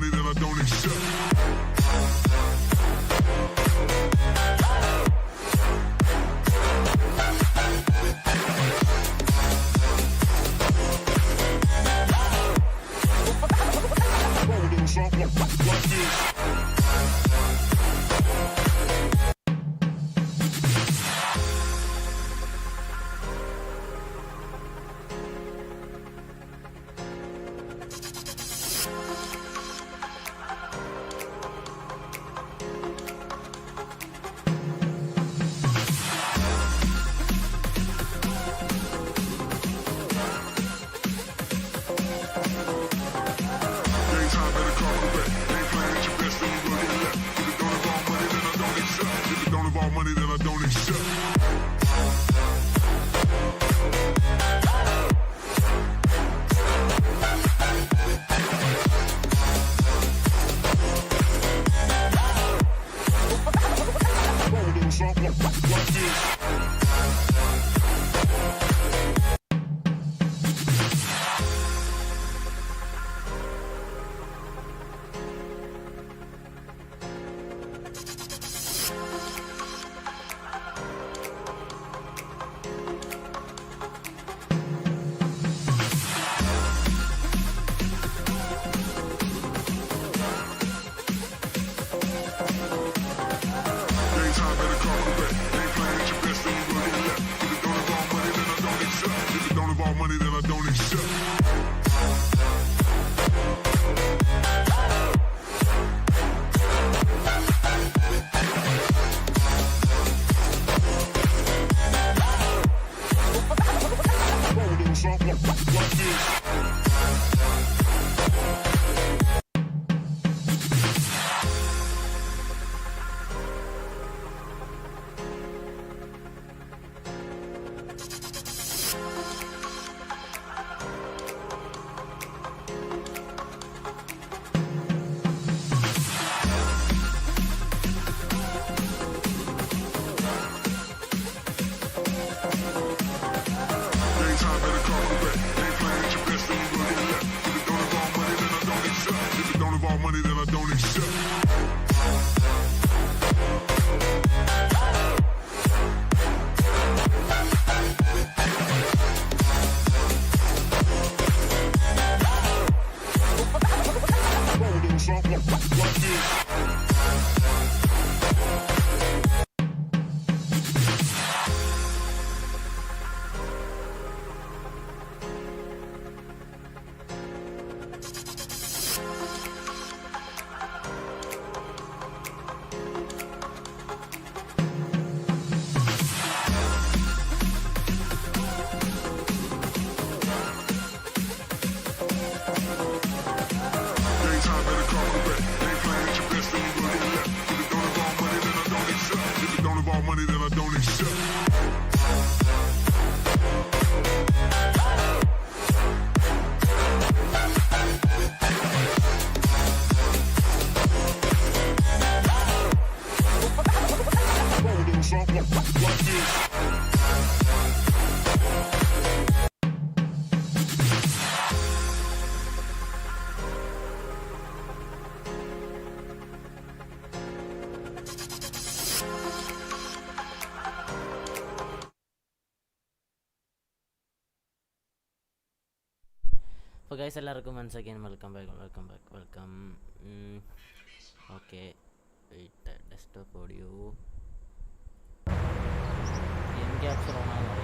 money that I don't accept. So guys, എല്ലാവർക്കും once again welcome back. Okay, wait, desktop audio game capture on ആണോ?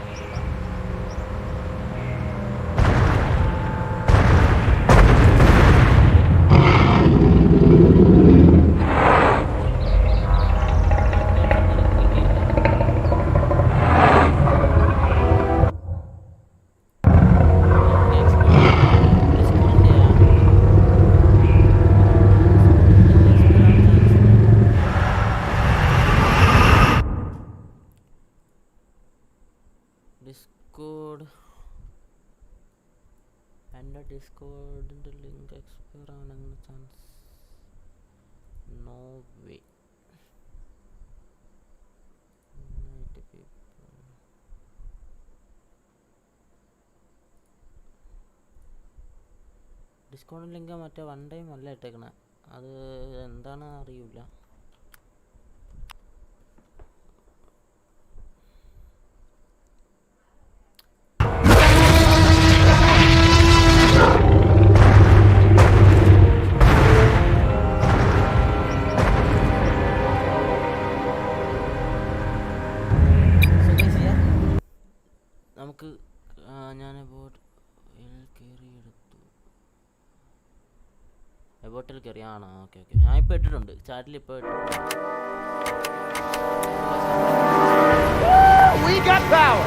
ഡിസ്കോഡിൻ്റെ link expire ആവാനുള്ള chance no way. ഡിസ്കോഡിൻ്റെ link മറ്റേ one time അല്ല ഇട്ടേക്കണേ, അത് എന്താണ് അറിയില്ല. നമുക്ക് ഞാൻ ബോട്ടിൽ കയറി ആണോ? ഓക്കെ ഓക്കെ, ഞാൻ ഇപ്പോൾ ഇട്ടിട്ടുണ്ട് ചാറ്റിൽ. ഇപ്പോൾ We got power.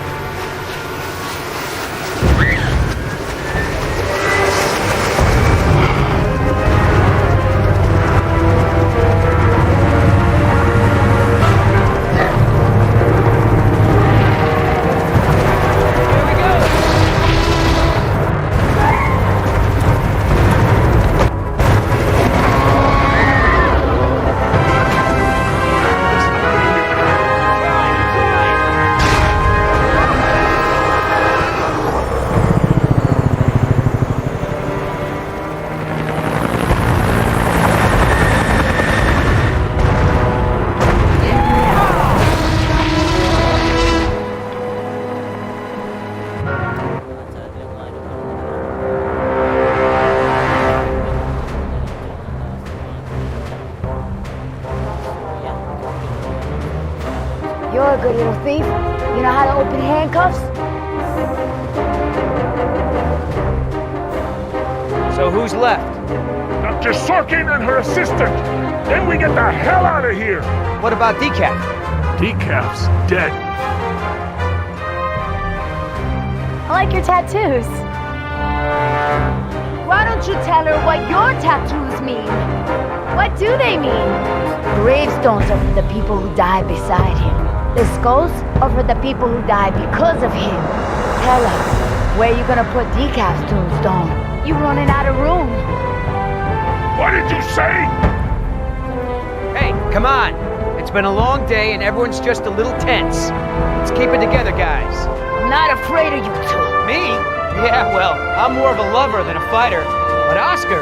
You're a good little thief. You know how to open handcuffs? So who's left? Dr. Sorkin and her assistant. Then we get the hell out of here. What about Decaf? Decaf's dead. I like your tattoos. Why don't you tell her what your tattoos mean? What do they mean? Gravestones are for the people who died beside him. The skulls are for the people who died because of him. Tell her, where you gonna put Decaf's tombstone? You running out of room. What did you say? Hey, come on. It's been a long day and everyone's just a little tense. Let's keep it together, guys. I'm not afraid of you two. Me? Yeah, well, I'm more of a lover than a fighter. But Oscar...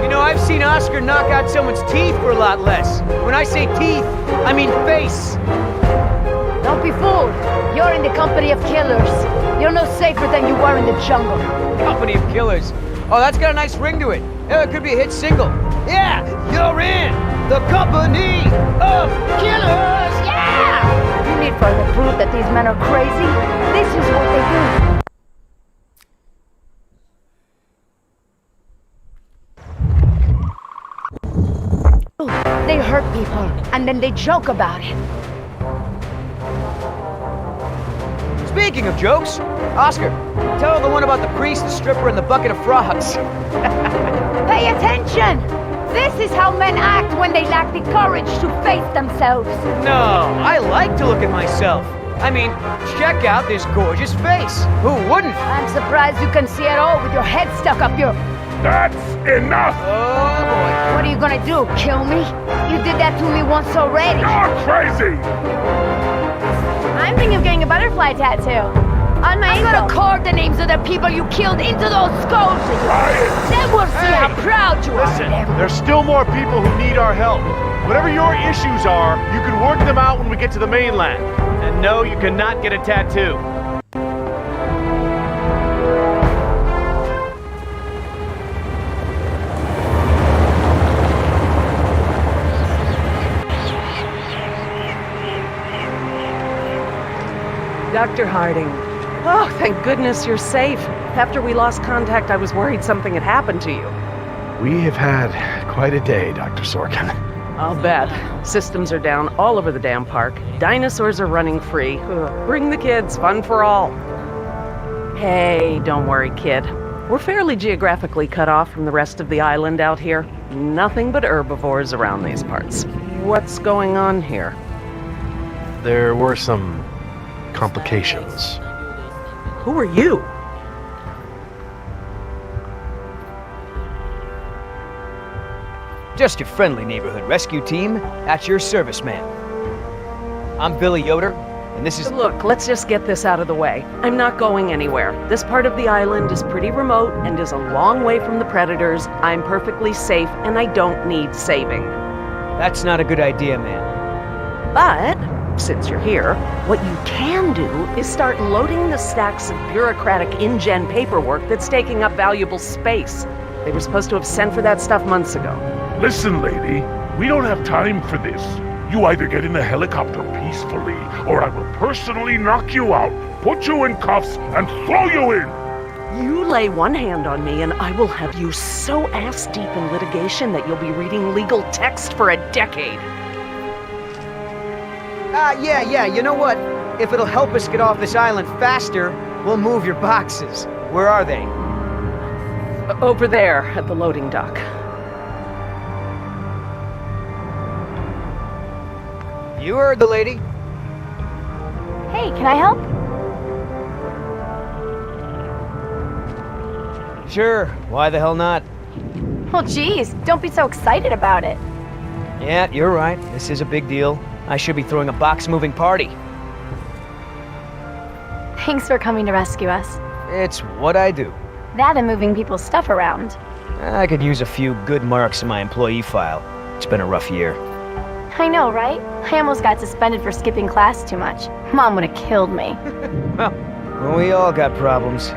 You know, I've seen Oscar knock out someone's teeth for a lot less. When I say teeth, I mean face. Don't be fooled. You're in the company of killers. You're no safer than you were in the jungle. Company of Killers. Oh, that's got a nice ring to it. Yeah, it could be a hit single. Yeah, you're in the company of killers. Yeah! You need further proof that these men are crazy? This is what they do. They hurt people, and then they joke about it. Speaking of jokes, Oscar, tell the one about the priest, the stripper, and the bucket of frogs. Pay attention! This is how men act when they lack the courage to face themselves. No, I like to look at myself. I mean, check out this gorgeous face. Who wouldn't? I'm surprised you can see at all with your head stuck up your... That's enough. Oh, boy. What are you gonna do, kill me? You did that to me once already. You're crazy. I'm thinking of getting a butterfly tattoo. On my I'm gonna carve the names of the people you killed into those skulls. Quiet. Then we'll see how proud you Listen, are. there's still more people who need our help. Whatever your issues are, you can work them out when we get to the mainland. And no, you cannot get a tattoo. Dr. Harding. Oh, thank goodness you're safe. After we lost contact, I was worried something had happened to you. We have had quite a day, Dr. Sorkin. I'll bet. Systems are down all over the damn park. Dinosaurs are running free. Ugh. Bring the kids, fun for all. Hey, don't worry, kid. We're fairly geographically cut off from the rest of the island out here. Nothing but herbivores around these parts. What's going on here? There were some complications. Who are you? Just your friendly neighborhood rescue team at your service, ma'am. I'm Billy Yoder, And this is... Look, let's just get this out of the way. I'm not going anywhere. This part of the island is pretty remote and is a long way from the predators. I'm perfectly safe, and I don't need saving. That's not a good idea, man. But, since you're here, what you can do is start loading the stacks of bureaucratic InGen paperwork that's taking up valuable space. They were supposed to have sent for that stuff months ago. Listen, lady, we don't have time for this. You either get in the helicopter peacefully, or I will personally knock you out, put you in cuffs, and throw you in! You lay one hand on me and I will have you so ass-deep in litigation that you'll be reading legal text for a decade. Yeah, you know what? If it'll help us get off this island faster, we'll move your boxes. Where are they? Over there, at the loading dock. You heard the lady. Hey, can I help? Sure, why the hell not? Well, geez, don't be so excited about it. Yeah, you're right. This is a big deal. I should be throwing a box-moving party. Thanks for coming to rescue us. It's what I do. That and moving people's stuff around. I could use a few good marks in my employee file. It's been a rough year. I know, right? I almost got suspended for skipping class too much. Mom would have killed me. Well, we all got problems.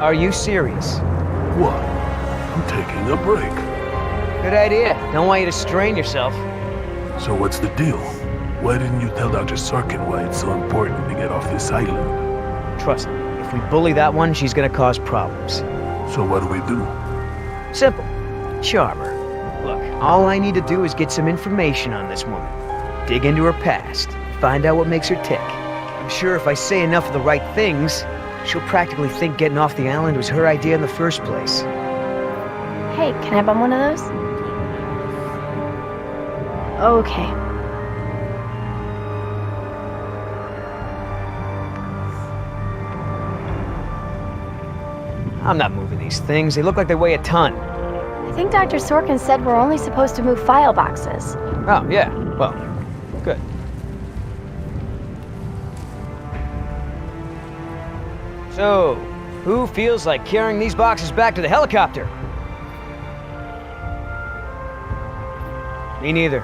Are you serious? What? I'm taking a break. Good idea. Don't want you to strain yourself. So what's the deal? Why didn't you tell Dr. Sorkin why it's so important to get off this island? Trust me, if we bully that one, she's gonna cause problems. So what do we do? Simple. Charm her. Look, all I need to do is get some information on this woman. Dig into her past. Find out what makes her tick. I'm sure if I say enough of the right things, she'll practically think getting off the island was her idea in the first place. Hey, can I bum one of those? Okay. I'm not moving these things. They look like they weigh a ton. I think Dr. Sorkin said we're only supposed to move file boxes. Oh, yeah. Well, good. So, who feels like carrying these boxes back to the helicopter? Me neither.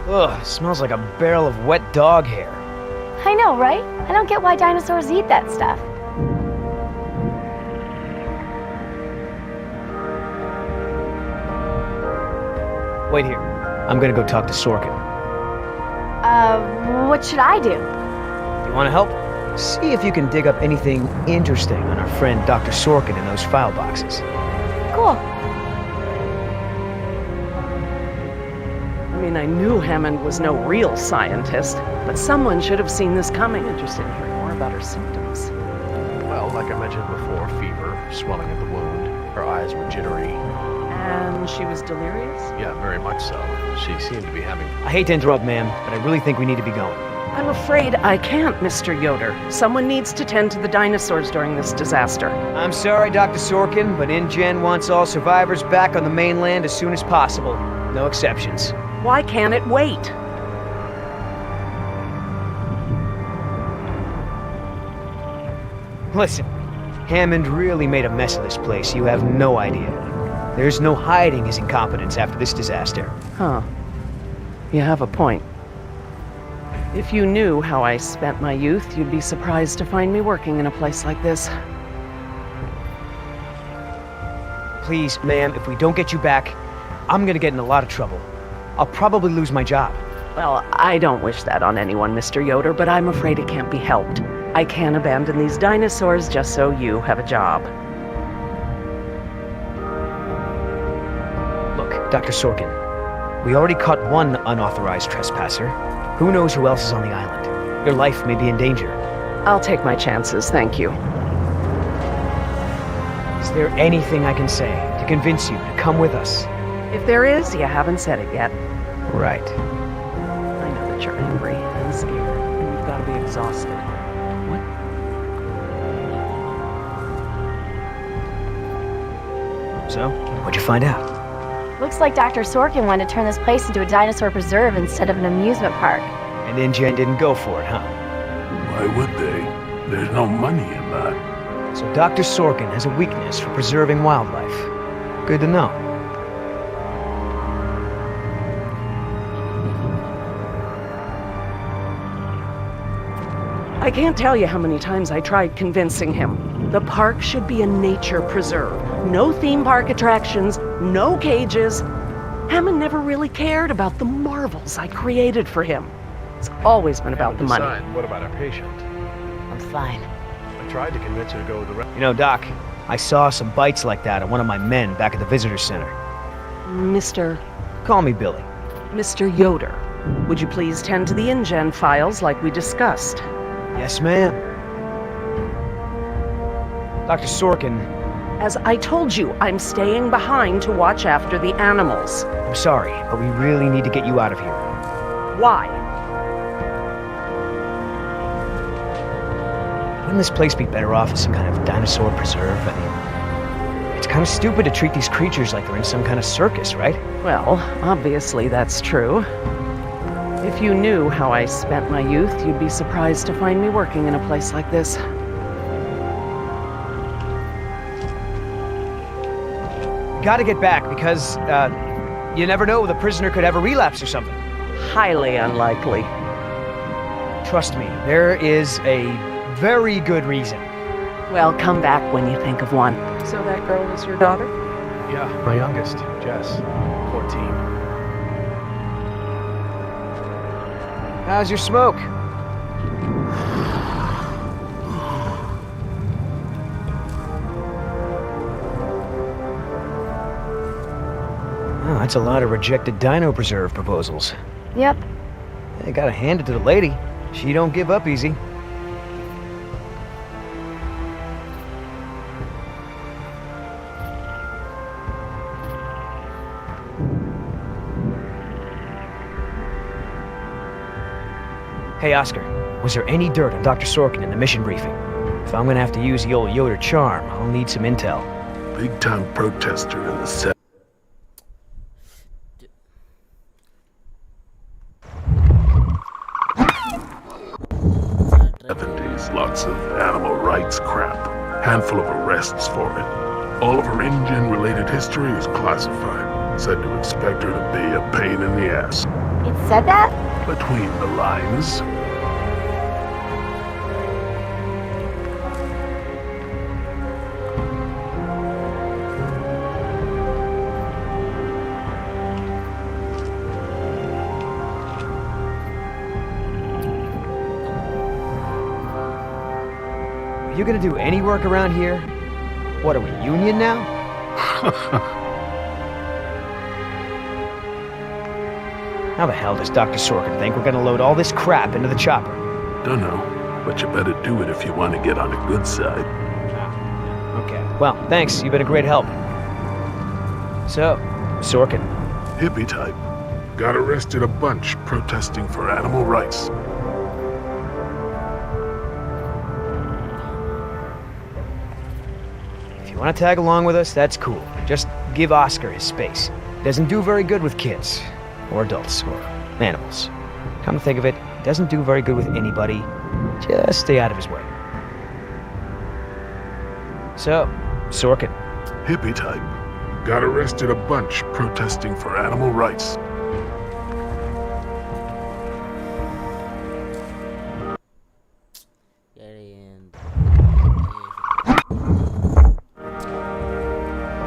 Ugh, smells like a barrel of wet dog hair. I know, right? I don't get why dinosaurs eat that stuff. Wait here. I'm gonna go talk to Sorkin. What should I do? You wanna help? See if you can dig up anything interesting on our friend Dr. Sorkin in those file boxes. Cool. I mean, I knew Hammond was no real scientist, but someone should have seen this coming. Interested in hearing more about her symptoms. Well, like I mentioned before, fever, swelling of the wound, her eyes were jittery. And she was delirious? Yeah, very much so. She seemed to be having... I hate to interrupt, ma'am, but I really think we need to be going. I'm afraid I can't, Mr. Yoder. Someone needs to tend to the dinosaurs during this disaster. I'm sorry, Dr. Sorkin, but InGen wants all survivors back on the mainland as soon as possible. No exceptions. Why can't it wait? Listen, Hammond really made a mess of this place. You have no idea. There's no hiding his incompetence after this disaster. Huh. You have a point. If you knew how I spent my youth, you'd be surprised to find me working in a place like this. Please, ma'am, if we don't get you back, I'm gonna get in a lot of trouble. I'll probably lose my job. Well, I don't wish that on anyone, Mr. Yoder, but I'm afraid it can't be helped. I can't abandon these dinosaurs just so you have a job. Look, Dr. Sorkin, we already caught one unauthorized trespasser. Who knows who else is on the island? Your life may be in danger. I'll take my chances, thank you. Is there anything I can say to convince you to come with us? If there is, you haven't said it yet. Right. I know that you're angry and scared, and you've got to be exhausted. What? So, what'd you find out? Looks like Dr. Sorkin wanted to turn this place into a dinosaur preserve instead of an amusement park. And InGen didn't go for it, huh? Why would they? There's no money in that. So Dr. Sorkin has a weakness for preserving wildlife. Good to know. I can't tell you how many times I tried convincing him. The park should be a nature preserve. No theme park attractions, no cages. Hammond never really cared about the marvels I created for him. It's always been about the money. What about our patient? I'm fine. I tried to convince her to go with the rest. You know, Doc, I saw some bites like that on one of my men back at the visitor center. Mr. Call me Billy. Mr. Yoder, would you please tend to the InGen files like we discussed? Yes, ma'am. Dr. Sorkin, As I told you, I'm staying behind to watch after the animals. I'm sorry, but we really need to get you out of here. Why? Wouldn't this place be better off as some kind of dinosaur preserve? I mean, it's kind of stupid to treat these creatures like they're in some kind of circus, right? Well, obviously that's true. If you knew how I spent my youth, you'd be surprised to find me working in a place like this. Gotta get back because, you never know, the prisoner could have a relapse or something. Highly unlikely. Trust me, there is a very good reason. Well, come back when you think of one. So that girl is your daughter? Yeah, my youngest, Jess, 14. How's your smoke? Oh, that's a lot of rejected dino preserve proposals. Yep. I gotta hand it to the lady. She don't give up easy. Hey, Oscar, was there any dirt on Dr. Sorkin in the mission briefing? If I'm gonna have to use the old Yoder charm, I'll need some intel. Big-time protester in the set. Lots of animal rights crap. Handful of arrests for it. All of her InGen-related history is classified. Said to expect her to be a pain in the ass. It said that? Between the lines. Are you gonna do any work around here? What, are we union now? How the hell does Dr. Sorkin think we're gonna load all this crap into the chopper? Dunno, but you better do it if you want to get on the good side. Okay, well, thanks. You've been a great help. So, Sorkin. Hippie type. Got arrested a bunch protesting for animal rights. If you want to tag along with us, that's cool. Just give Oscar his space. He doesn't do very good with kids. Or adults, or animals. Come to think of it, he doesn't do very good with anybody. Just stay out of his way. So, Sorkin. Hippie type. Got arrested a bunch protesting for animal rights.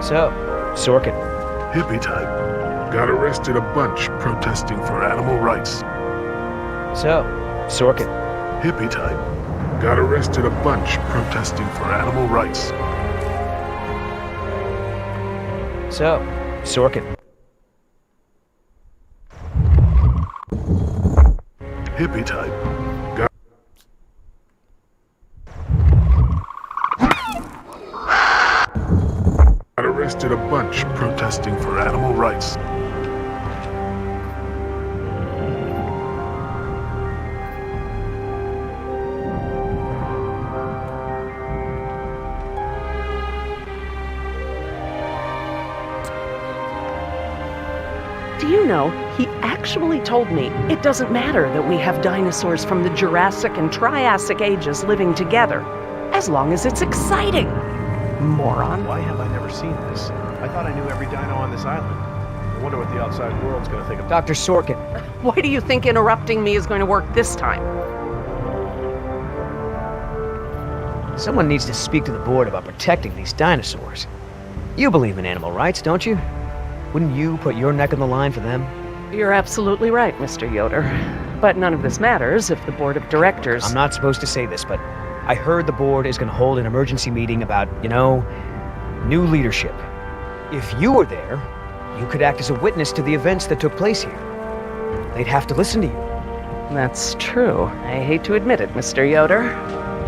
So, Sorkin. Hippie type. Got arrested a bunch protesting for animal rights. So, Sorkin. Hippie type. Got arrested a bunch protesting for animal rights. So, Sorkin. Hippie type. Got arrested a bunch protesting for animal rights. Do you know, he actually told me it doesn't matter that we have dinosaurs from the Jurassic and Triassic ages living together, as long as it's exciting. Moron. Why have I never seen this? I thought I knew every dino on this island. I wonder what the outside world's gonna think of Dr. Sorkin. Why do you think interrupting me is going to work this time? Someone needs to speak to the board about protecting these dinosaurs. You believe in animal rights, don't you? Wouldn't you put your neck on the line for them? You're absolutely right, Mr. Yoder. But none of this matters if the board of directors... I'm not supposed to say this, but I heard the board is going to hold an emergency meeting about, new leadership. If you were there, you could act as a witness to the events that took place here. They'd have to listen to you. That's true. I hate to admit it, Mr. Yoder,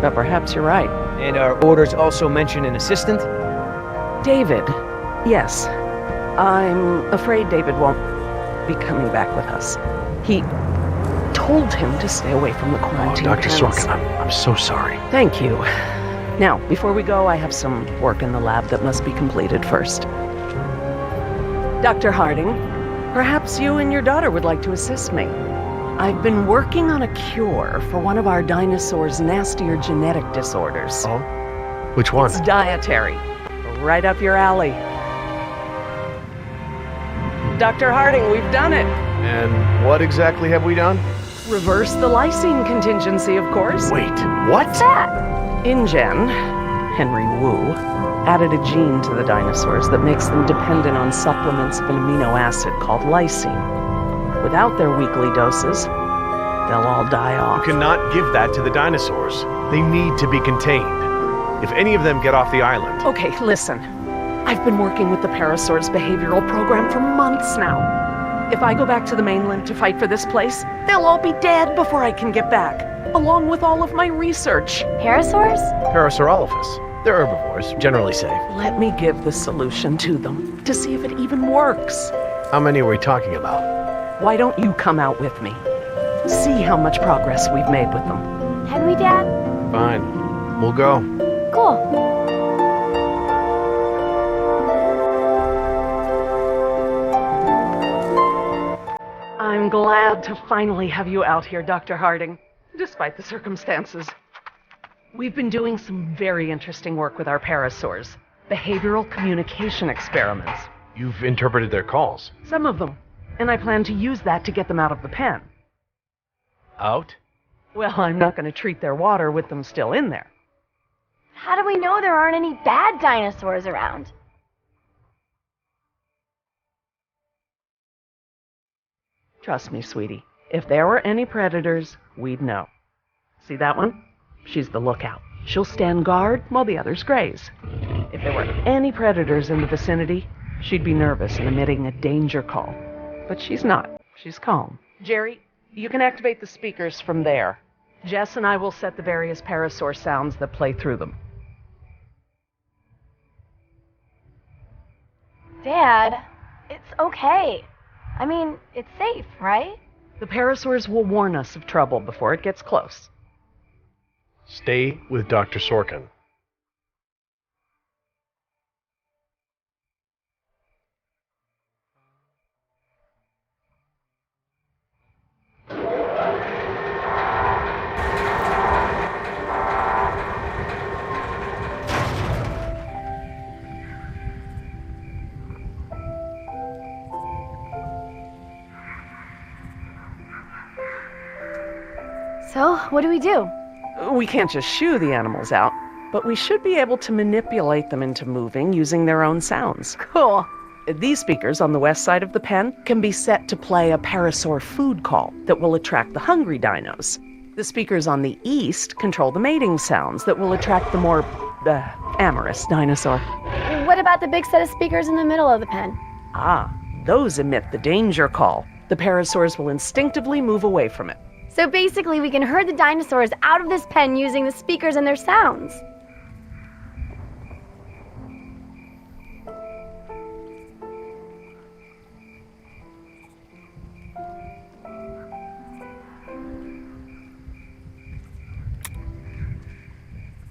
but perhaps you're right. And our orders also mention an assistant? David. Yes. I'm afraid David won't be coming back with us. He told him to stay away from the quarantine. Dr. pens. Sorkin, I'm so sorry. Thank you. Now, before we go, I have some work in the lab that must be completed first. Dr. Harding, perhaps you and your daughter would like to assist me. I've been working on a cure for one of our dinosaurs' nastier genetic disorders. Oh? Which one? It's dietary. Right up your alley. Dr. Harding, we've done it. And what exactly have we done? Reverse the lysine contingency, of course. Wait, what? What's that? InGen, Henry Wu, added a gene to the dinosaurs that makes them dependent on supplements of an amino acid called lysine. Without their weekly doses, they'll all die off. You cannot give that to the dinosaurs. They need to be contained. If any of them get off the island... Okay, listen. I've been working with the Parasaur's behavioral program for months now. If I go back to the mainland to fight for this place, they'll all be dead before I can get back, along with all of my research. Parasaurs? Parasaurolophus. They're herbivores, generally safe. Let me give the solution to them, to see if it even works. How many are we talking about? Why don't you come out with me? See how much progress we've made with them. Henry, Dad? Fine. We'll go. Cool. I'm glad to finally have you out here, Dr. Harding, despite the circumstances. We've been doing some very interesting work with our parasaurs, behavioral communication experiments. You've interpreted their calls. Some of them, and I plan to use that to get them out of the pen. Out? Well, I'm not going to treat their water with them still in there. How do we know there aren't any bad dinosaurs around? Trust me, sweetie. If there were any predators, we'd know. See that one? She's the lookout. She'll stand guard while the others graze. If there were any predators in the vicinity, she'd be nervous and emitting a danger call. But she's not. She's calm. Jerry, you can activate the speakers from there. Jess and I will set the various parasaur sounds that play through them. Dad, it's okay. I mean, it's safe, right? The parasaurs will warn us of trouble before it gets close. Stay with Dr. Sorkin. So, what do we do? We can't just shoo the animals out, but we should be able to manipulate them into moving using their own sounds. Cool. These speakers on the west side of the pen can be set to play a parasaur food call that will attract the hungry dinos. The speakers on the east control the mating sounds that will attract the more, amorous dinosaur. What about the big set of speakers in the middle of the pen? Ah, those emit the danger call. The parasaurs will instinctively move away from it. So basically, we can herd the dinosaurs out of this pen using the speakers and their sounds.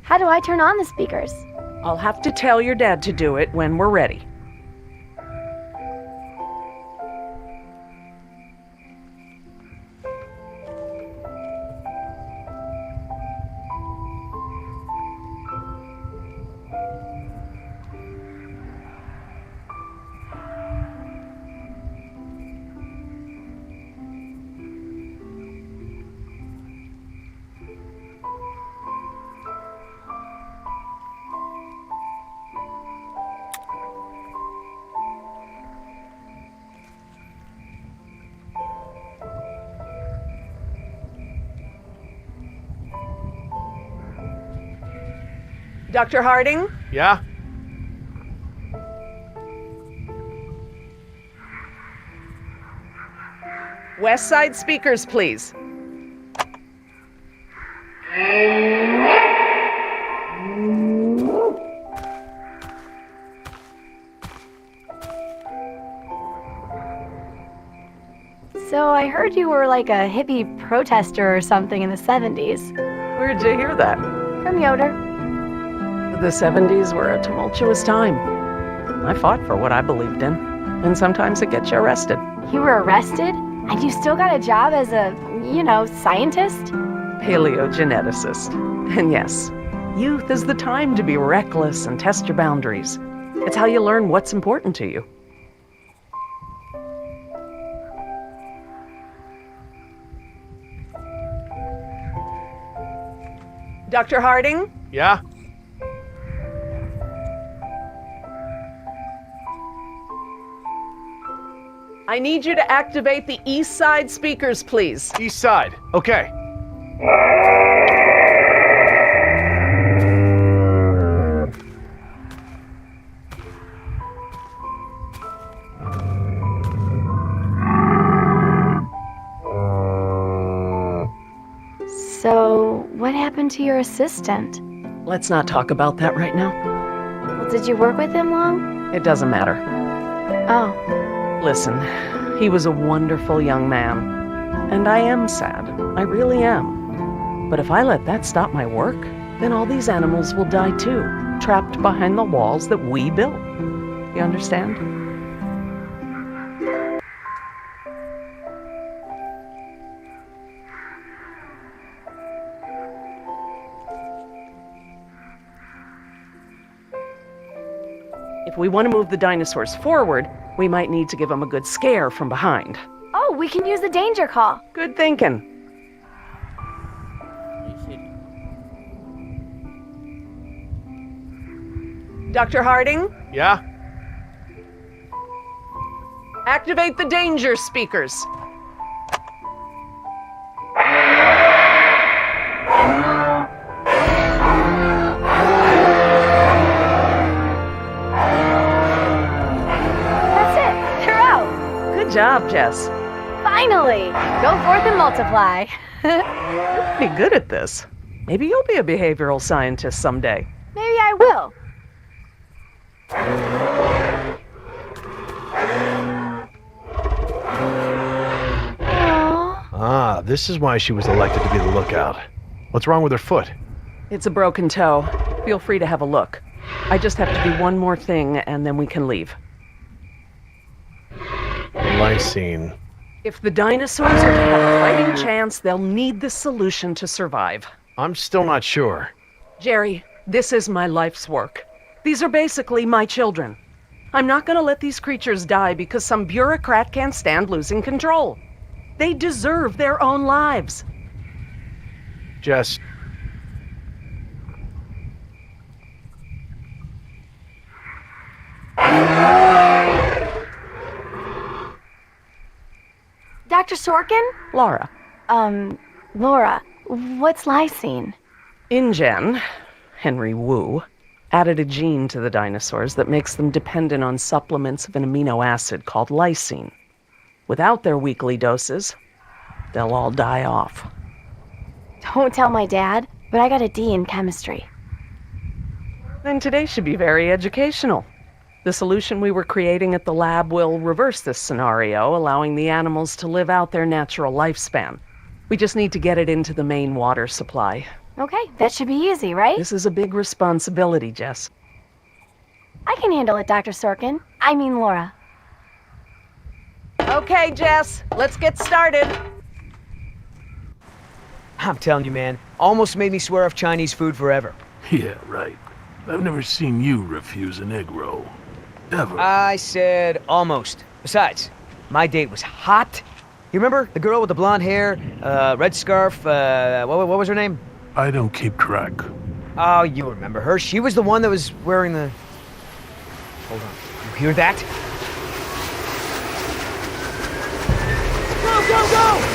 How do I turn on the speakers? I'll have to tell your dad to do it when we're ready. Dr. Harding? Yeah? West Side speakers, please. So I heard you were like a hippie protester or something in the 70s. Where'd you hear that? From Yoder. The 70s were a tumultuous time. I fought for what I believed in, and sometimes it gets you arrested. You were arrested? And you still got a job as a, scientist? Paleogeneticist. And yes, youth is the time to be reckless and test your boundaries. It's how you learn what's important to you. Dr. Harding? Yeah? I need you to activate the East Side speakers, please. East side. Okay. So, what happened to your assistant? Let's not talk about that right now. Well, did you work with him long? It doesn't matter. Oh. Listen, he was a wonderful young man. And I am sad. I really am. But if I let that stop my work, then all these animals will die too, trapped behind the walls that we built. You understand? If we want to move the dinosaurs forward, we might need to give them a good scare from behind. Oh, we can use the danger call. Good thinking. Dr. Harding, Yeah? activate the danger speakers. That's it. You're out. Good job, Jess. Finally. Go forth and multiply. You're pretty good at this. Maybe you'll be a behavioral scientist someday. Maybe I will. Aww. Ah, this is why she was elected to be the lookout. What's wrong with her foot? It's a broken toe. Feel free to have a look. I just have to do one more thing, and then we can leave. Lysine. If the dinosaurs are to have a fighting chance, they'll need this solution to survive. I'm still not sure. Jerry, this is my life's work. These are basically my children. I'm not gonna let these creatures die because some bureaucrat can't stand losing control. They deserve their own lives. Jess, Dr. Sorkin? Laura, Laura, what's lysine? InGen, Henry Wu, added a gene to the dinosaurs that makes them dependent on supplements of an amino acid called lysine. Without their weekly doses, they'll all die off. Don't tell my dad, but I got a D in chemistry. Then today should be very educational. The solution we were creating at the lab will reverse this scenario, allowing the animals to live out their natural lifespan. We just need to get it into the main water supply. Okay, that should be easy, right? This is a big responsibility, Jess. I can handle it, Dr. Sorkin. I mean Laura. Okay, Jess, let's get started. I'm telling you, man, almost made me swear off Chinese food forever. Yeah, right. I've never seen you refuse an egg roll. Ever. I said almost. Besides, my date was hot. You remember the girl with the blonde hair, red scarf, what was her name? I don't keep track. Oh, you remember her. She was the one that was wearing the... Hold on. You hear that? Go, go, go!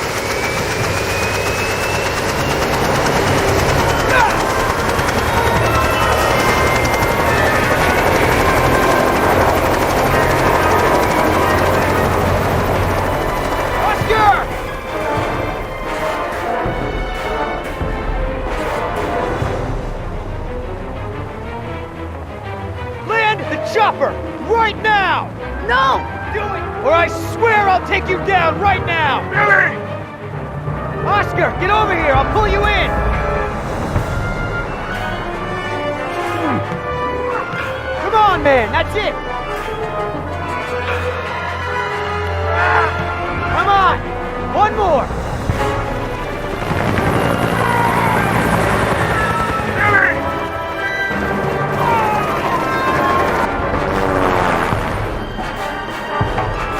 swear I'll take you down right now! Billy! Oscar, get over here! I'll pull you in! Come on, man! That's it! Come on! One more! Billy!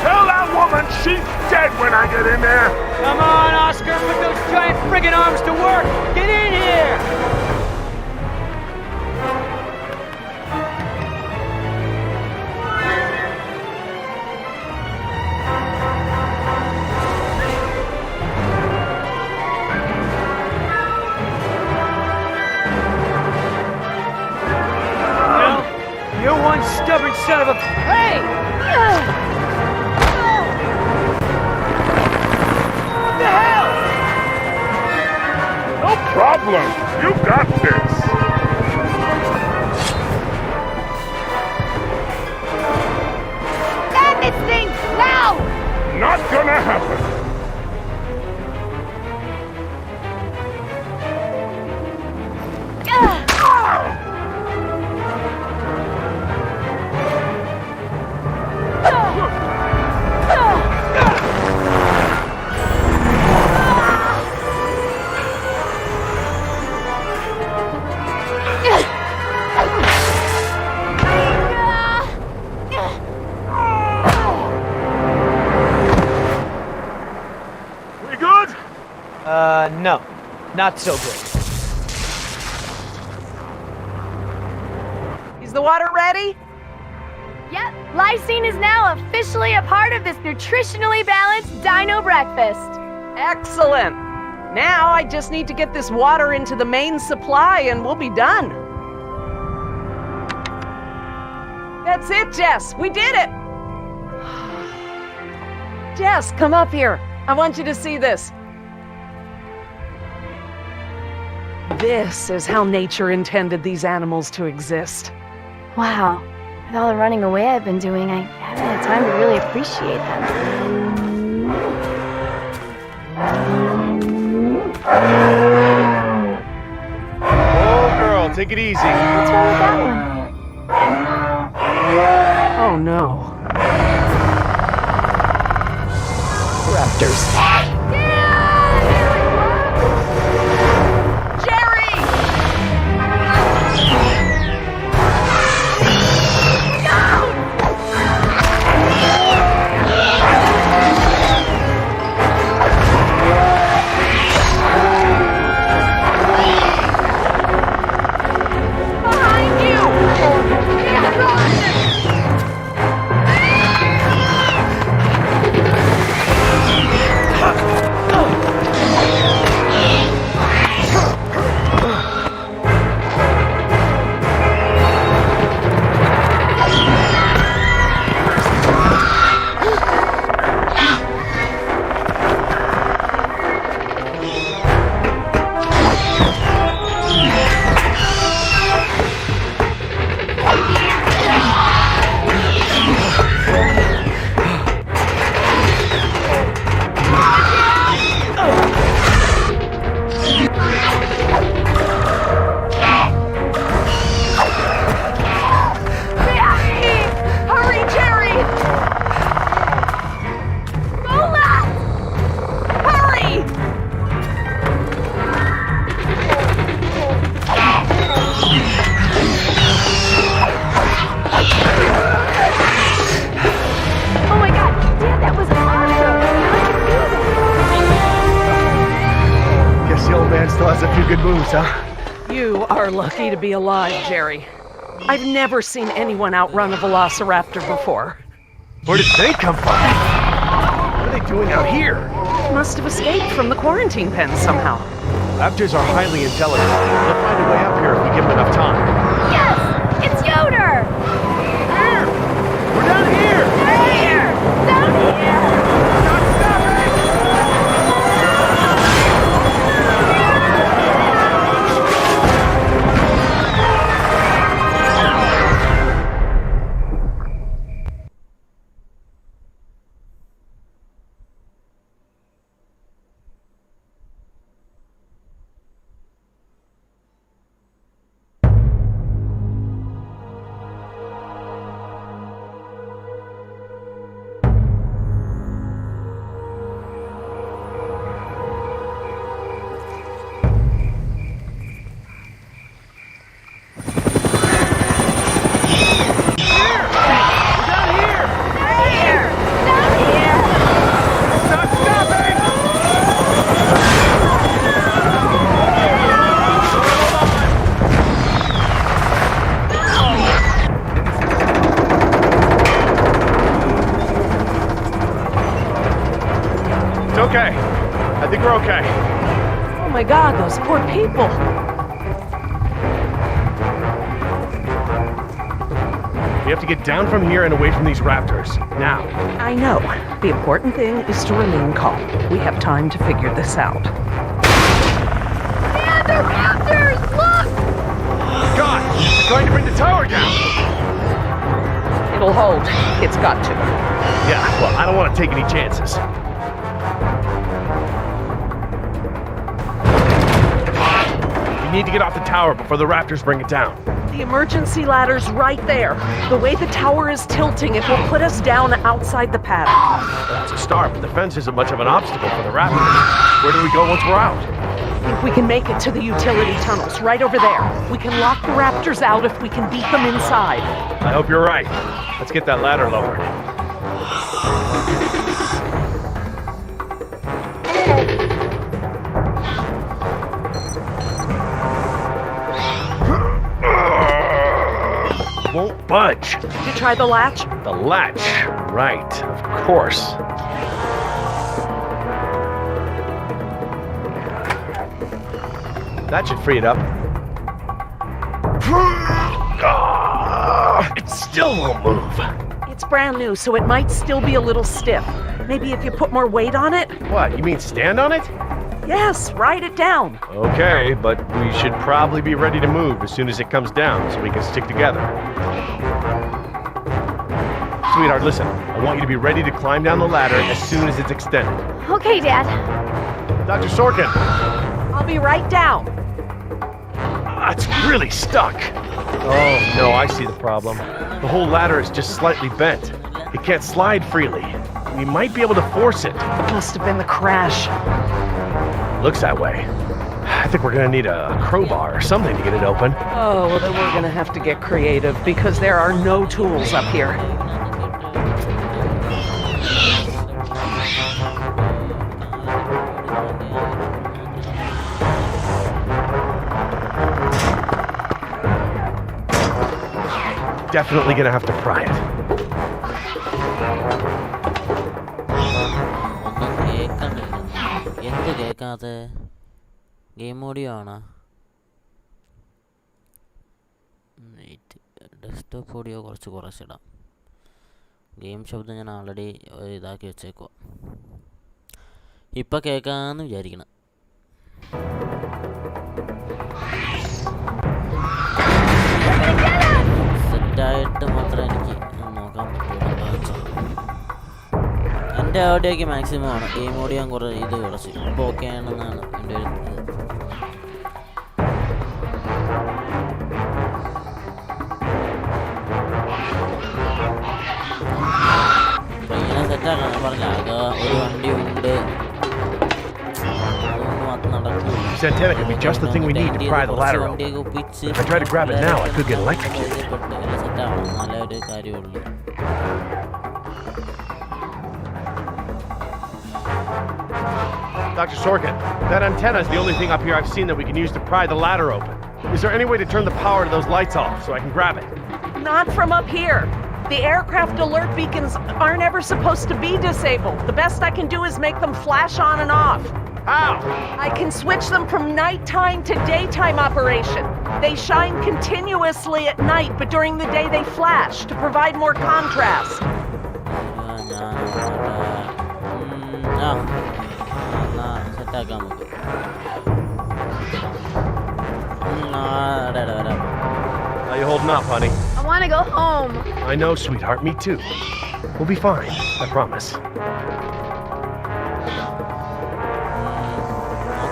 Tell that woman she's dead when I get in there! Come on, Oscar! Put those giant friggin' arms to work! Get in here! You're one stubborn son of a... Hey! What the hell? No problem! You got this! Damn this thing! Now! Not gonna happen! We good? No. Not so good. Is the water ready? Yep, lysine is now officially a part of this nutritionally balanced dino breakfast. Excellent. Now I just need to get this water into the main supply and we'll be done. That's it, Jess. We did it. Jess, come up here. I want you to see this. This is how nature intended these animals to exist. Wow, with all the running away I've been doing, I haven't had time to really appreciate them. Oh, girl, take it easy. What's wrong with that one? Oh no. Raptors. Jerry! Behind you! You are lucky to be alive, Jerry. I've never seen anyone outrun a velociraptor before. Where did they come from? What are they doing out here? Must have escaped from the quarantine pen somehow. Raptors are highly intelligent. They'll find a way up here if we give them enough time. Yes! It's Yoder! Here! We're down here! Down here! Down here! okay. I think we're okay. Oh my god, those poor people. We have to get down from here and away from these raptors. Now. I know. The important thing is to remain calm. We have time to figure this out. Yeah, the raptors! Look! God! They're trying to bring the tower down! It'll hold. It's got to. Yeah, well, I don't want to take any chances. We need to get off the tower before the raptors bring it down. The emergency ladder's right there. The way the tower is tilting, it will put us down outside the paddock. That's a start, but the fence isn't much of an obstacle for the raptors. Where do we go once we're out? I think we can make it to the utility tunnels, right over there. We can lock the raptors out if we can beat them inside. I hope you're right. Let's get that ladder lowered. Won't budge. Did you try the latch? The latch. Right, of course. That should free it up. It still won't move. It's brand new, so it might still be a little stiff. Maybe if you put more weight on it? What, you mean stand on it? Yes, write it down. Okay, but we should probably be ready to move as soon as it comes down so we can stick together. Sweetheart, listen. I want you to be ready to climb down the ladder as soon as it's extended. Okay, Dad. Dr. Sorkin! I'll be right down. It's really stuck. Oh, no, I see the problem. The whole ladder is just slightly bent. It can't slide freely. We might be able to force it. It must have been the crash. Looks that way. I think we're gonna need a crowbar or something to get it open. Oh, well then we're gonna have to get creative because there are no tools up here. Definitely gonna have to pry it. എന്ത് കേൾക്കാതെ game audio ആണോ? Desktop audio കുറച്ചിടാം. Game ശബ്ദം ഞാൻ already ഇതാക്കി വെച്ചേക്കുക. ഇപ്പം കേൾക്കാമെന്ന് വിചാരിക്കണം. സെറ്റായിട്ട് മാത്രമേ എനിക്ക് നോക്കാൻ പറ്റുള്ളൂ. എൻ്റെ ഓഡിയോക്ക് മാക്സിമം ആണ്. ഗെയിം ഓഡിയോ ഞാൻ കുറച്ച് ഇപ്പോൾ ഓക്കെ ആണെന്നാണ് എൻ്റെ ഒരു ഇത്. അപ്പോൾ ഇങ്ങനെ സെറ്റാക്കണം. പറഞ്ഞ ആകെ ഒരു വണ്ടി ഉണ്ട്. This antenna could be just the thing we need to pry the ladder open. If I try to grab it now, I could get electrocuted. സെറ്റാവണം. നല്ല ഒരു കാര്യമുള്ളൂ. Dr. Sorkin, that antenna is the only thing up here I've seen that we can use to pry the ladder open. Is there any way to turn the power to those lights off so I can grab it? Not from up here. The aircraft alert beacons aren't ever supposed to be disabled. The best I can do is make them flash on and off. How? I can switch them from nighttime to daytime operation. They shine continuously at night, but during the day they flash to provide more contrast. സെറ്റാക്കാം നമുക്ക്. How you holding up, honey? I want to go home. I know, sweetheart. Me too. We'll be fine. I promise.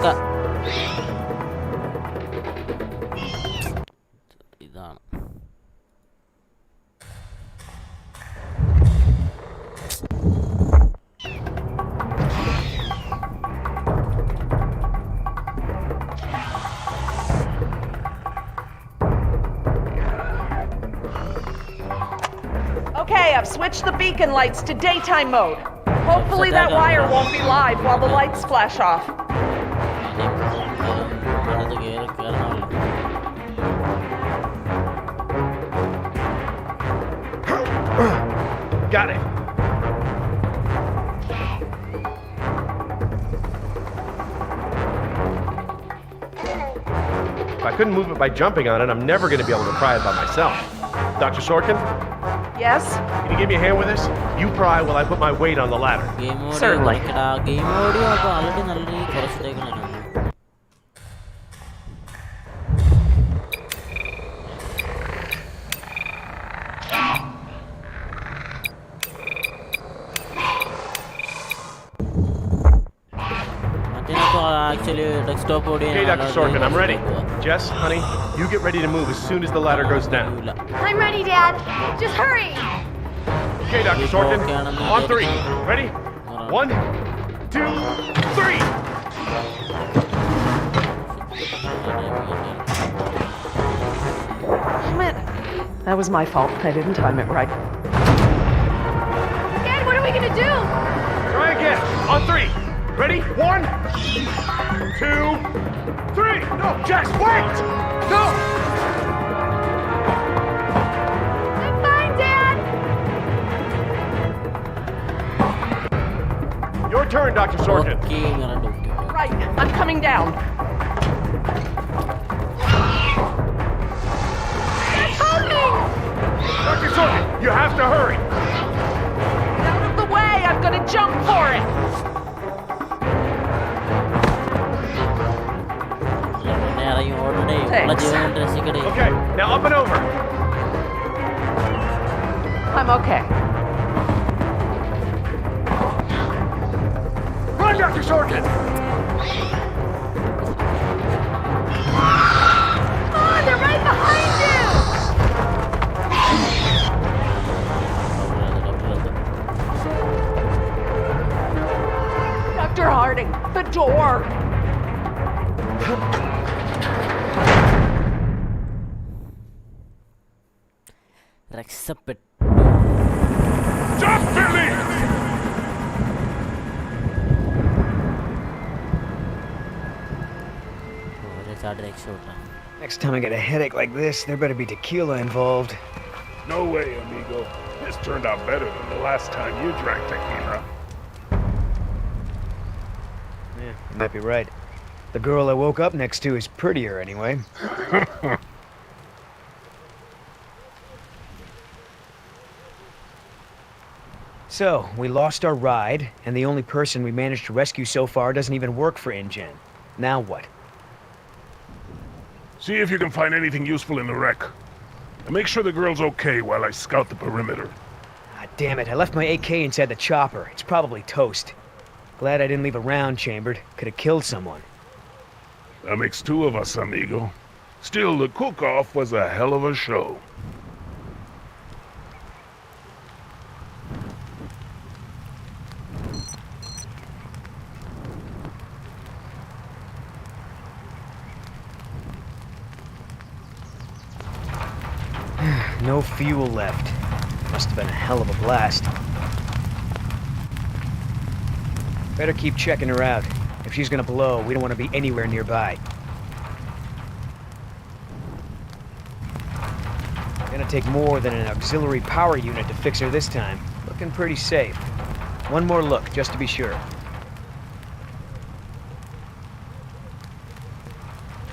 നോക്കാം. ഇതാണ്. Okay, I've switched the beacon lights to daytime mode. Hopefully that wire won't be live while the lights flash off. Got it. couldn't move it by jumping on it, I'm never going to be able to pry it by myself. Dr. Sorkin, Yes? can you give me a hand with this? You pry while I put my weight on the ladder. Game audio Certainly. game audio അപ്പോൾ already നല്ല രീതിയിൽ കുറച്ചിട്ടേക്കണം. Actually, desktop audio. Okay, Dr. Sorkin, I'm ready. Jess, honey, you get ready to move as soon as the ladder goes down. I'm ready, Dad. Just hurry. Okay, Dr. Sorkin, on 3. Ready? 1, 2, 3! Damn it. That was my fault. I didn't time it right. Dad, what are we gonna do? Try again. On 3. Ready? 1, 2, 3! No, Jess, wait! No! I'm fine, Dad. Your turn, Dr. Sorkin. Okay, Right. I'm coming down. It's coming. Dr. Sorkin, you have to hurry. Get out of the way. I'm going to jump for it. Thanks. Okay, now up and over. I'm okay. Run, Dr. Sorkin! Oh, they're right behind you. Dr. Harding, the door. രക്ഷപ്പെട്ടു. Just believe! Next time I get a headache like this, there better be tequila involved. No way, amigo. This turned out better than the last time you drank tequila. Yeah, you might be right. The girl I woke up next to is prettier anyway. So, we lost our ride, and the only person we managed to rescue so far doesn't even work for InGen. Now what? See if you can find anything useful in the wreck. And make sure the girl's okay while I scout the perimeter. Ah, damn it, I left my AK inside the chopper. It's probably toast. Glad I didn't leave a round chambered. Could have killed someone. That makes 2 of us, amigo. Still, the cook-off was a hell of a show. No fuel left. Must have been a hell of a blast. Better keep checking her out. If she's gonna blow, we don't want to be anywhere nearby. Gonna take more than an auxiliary power unit to fix her this time. Looking pretty safe. One more look, just to be sure.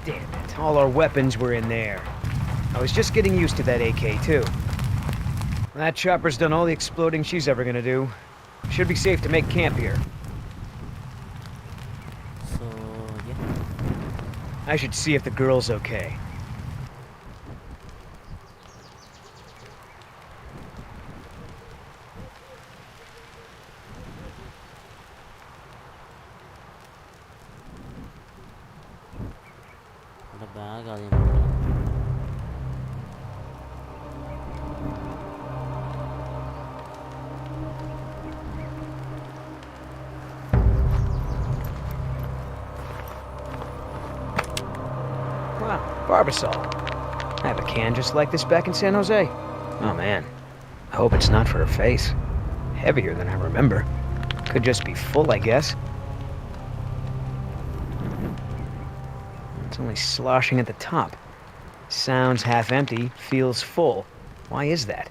Damn it, all our weapons were in there. I was just getting used to that AK, too. That chopper's done all the exploding she's ever gonna do. Should be safe to make camp here. So, yeah. I should see if the girl's okay. The bag Wow, Barbasol. I have a can just like this back in San Jose. Oh man, I hope it's not for her face. Heavier than I remember. Could just be full, I guess. It's only sloshing at the top. Sounds half empty, feels full. Why is that?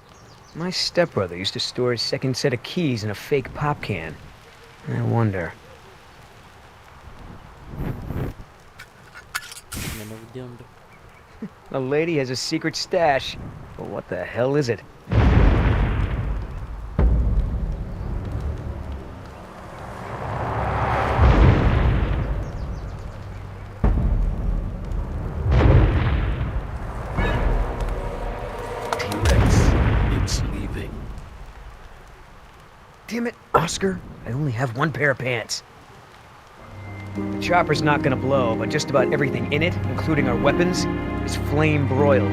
My stepbrother used to store his second set of keys in a fake pop can. I wonder. The lady has a secret stash. But what the hell is it? It's leaving. Damn it, Oscar. I only have one pair of pants. The chopper's not gonna blow, but just about everything in it, including our weapons, is flame broiled.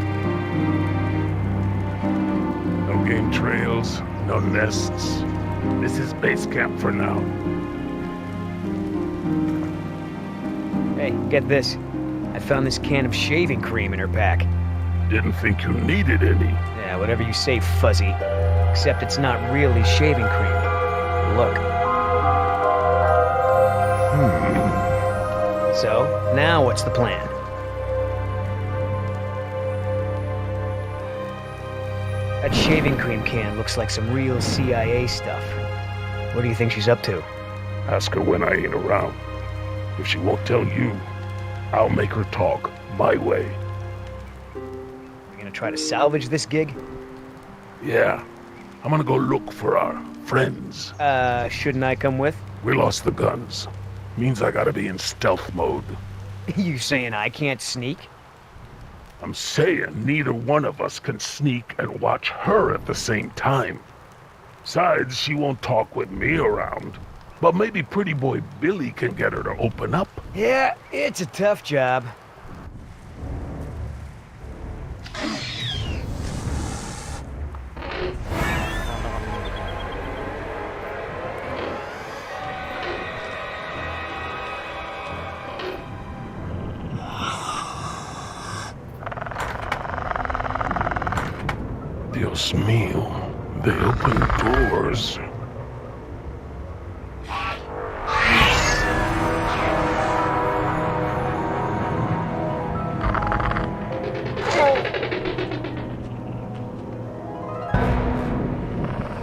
No game trails, no nests. This is base camp for now. Hey, get this. I found this can of shaving cream in her pack. Didn't think you needed any. Yeah, whatever you say, Fuzzy. Except it's not really shaving cream. Look. So, now what's the plan? That shaving cream can looks like some real CIA stuff. What do you think she's up to? Ask her when I ain't around. If she won't tell you, I'll make her talk my way. You gonna try to salvage this gig? Yeah, I'm gonna go look for our friends. Shouldn't I come with? We lost the guns. Means I gotta be in stealth mode. You saying I can't sneak? I'm saying neither one of us can sneak and watch her at the same time. Besides, she won't talk with me around. But maybe pretty boy Billy can get her to open up. Yeah, it's a tough job. Dios mío, they open doors.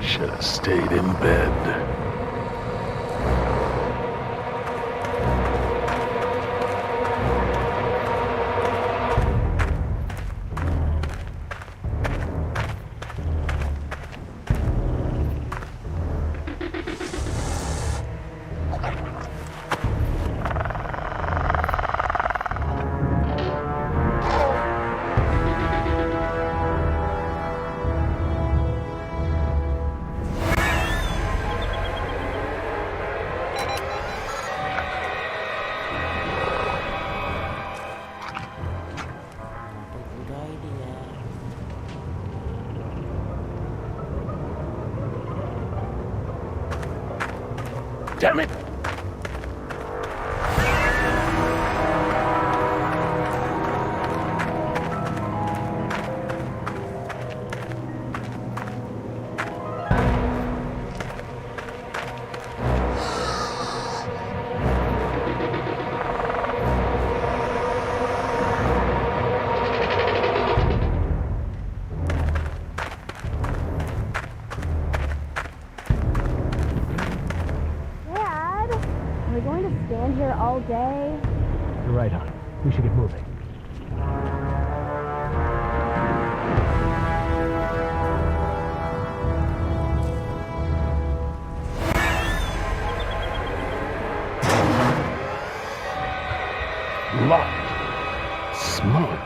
Should have stayed in bed. Damn it! Are we going to stand here all day? You're right, hon. We should get moving. Locked. Smart.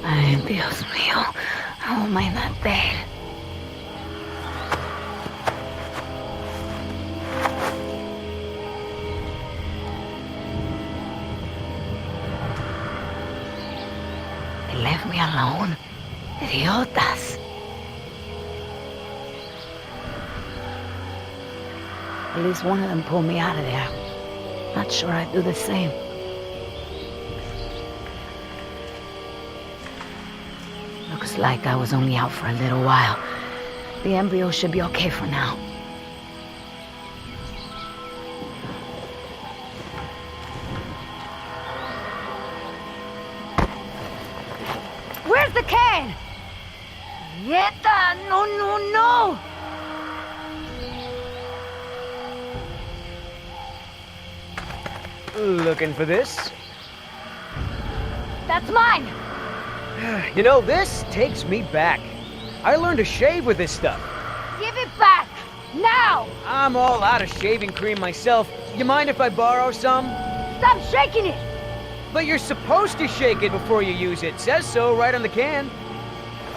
Ay, Dios mío. How am I not dead? They left me alone. Idiotas. At least one of them pulled me out of there. Not sure I'd do the same. Looks like I was only out for a little while. The embryo should be okay for now. Where's the can? Yeta, no, no, no! Looking for this? That's mine! You know, this takes me back. I learned to shave with this stuff. Give it back! Now! I'm all out of shaving cream myself. You mind if I borrow some? Stop shaking it! But you're supposed to shake it before you use it. Says so right on the can.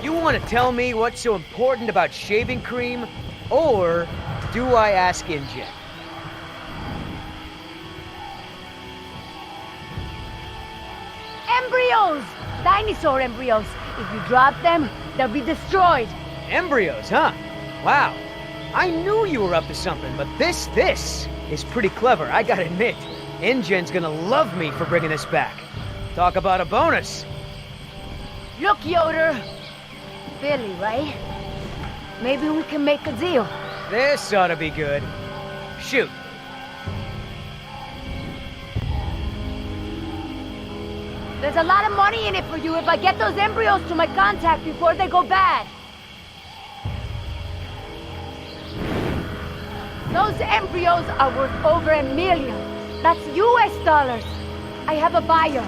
You want to tell me what's so important about shaving cream? Or do I ask InGen? Embryos! Dinosaur embryos. If you drop them, they'll be destroyed. Embryos, huh? Wow. I knew you were up to something, but this is pretty clever, I gotta admit. InGen's gonna love me for bringing this back. Talk about a bonus. Look, Yoder. Billy, right? Maybe we can make a deal. This ought to be good. Shoot. There's a lot of money in it for you if I get those embryos to my contact before they go bad. Those embryos are worth over $1 million. That's US dollars. I have a buyer.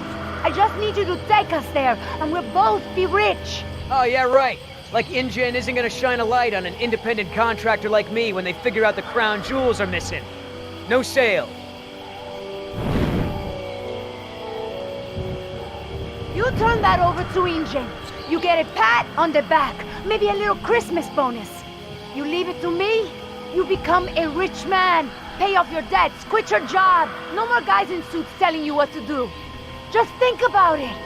I just need you to take us there, and we'll both be rich. Oh, yeah, right. Like InGen isn't gonna shine a light on an independent contractor like me when they figure out the crown jewels are missing. No sale. You turn that over to InGen. You get a pat on the back, maybe a little Christmas bonus. You leave it to me, you become a rich man. Pay off your debts, quit your job. No more guys in suits telling you what to do. Just think about it.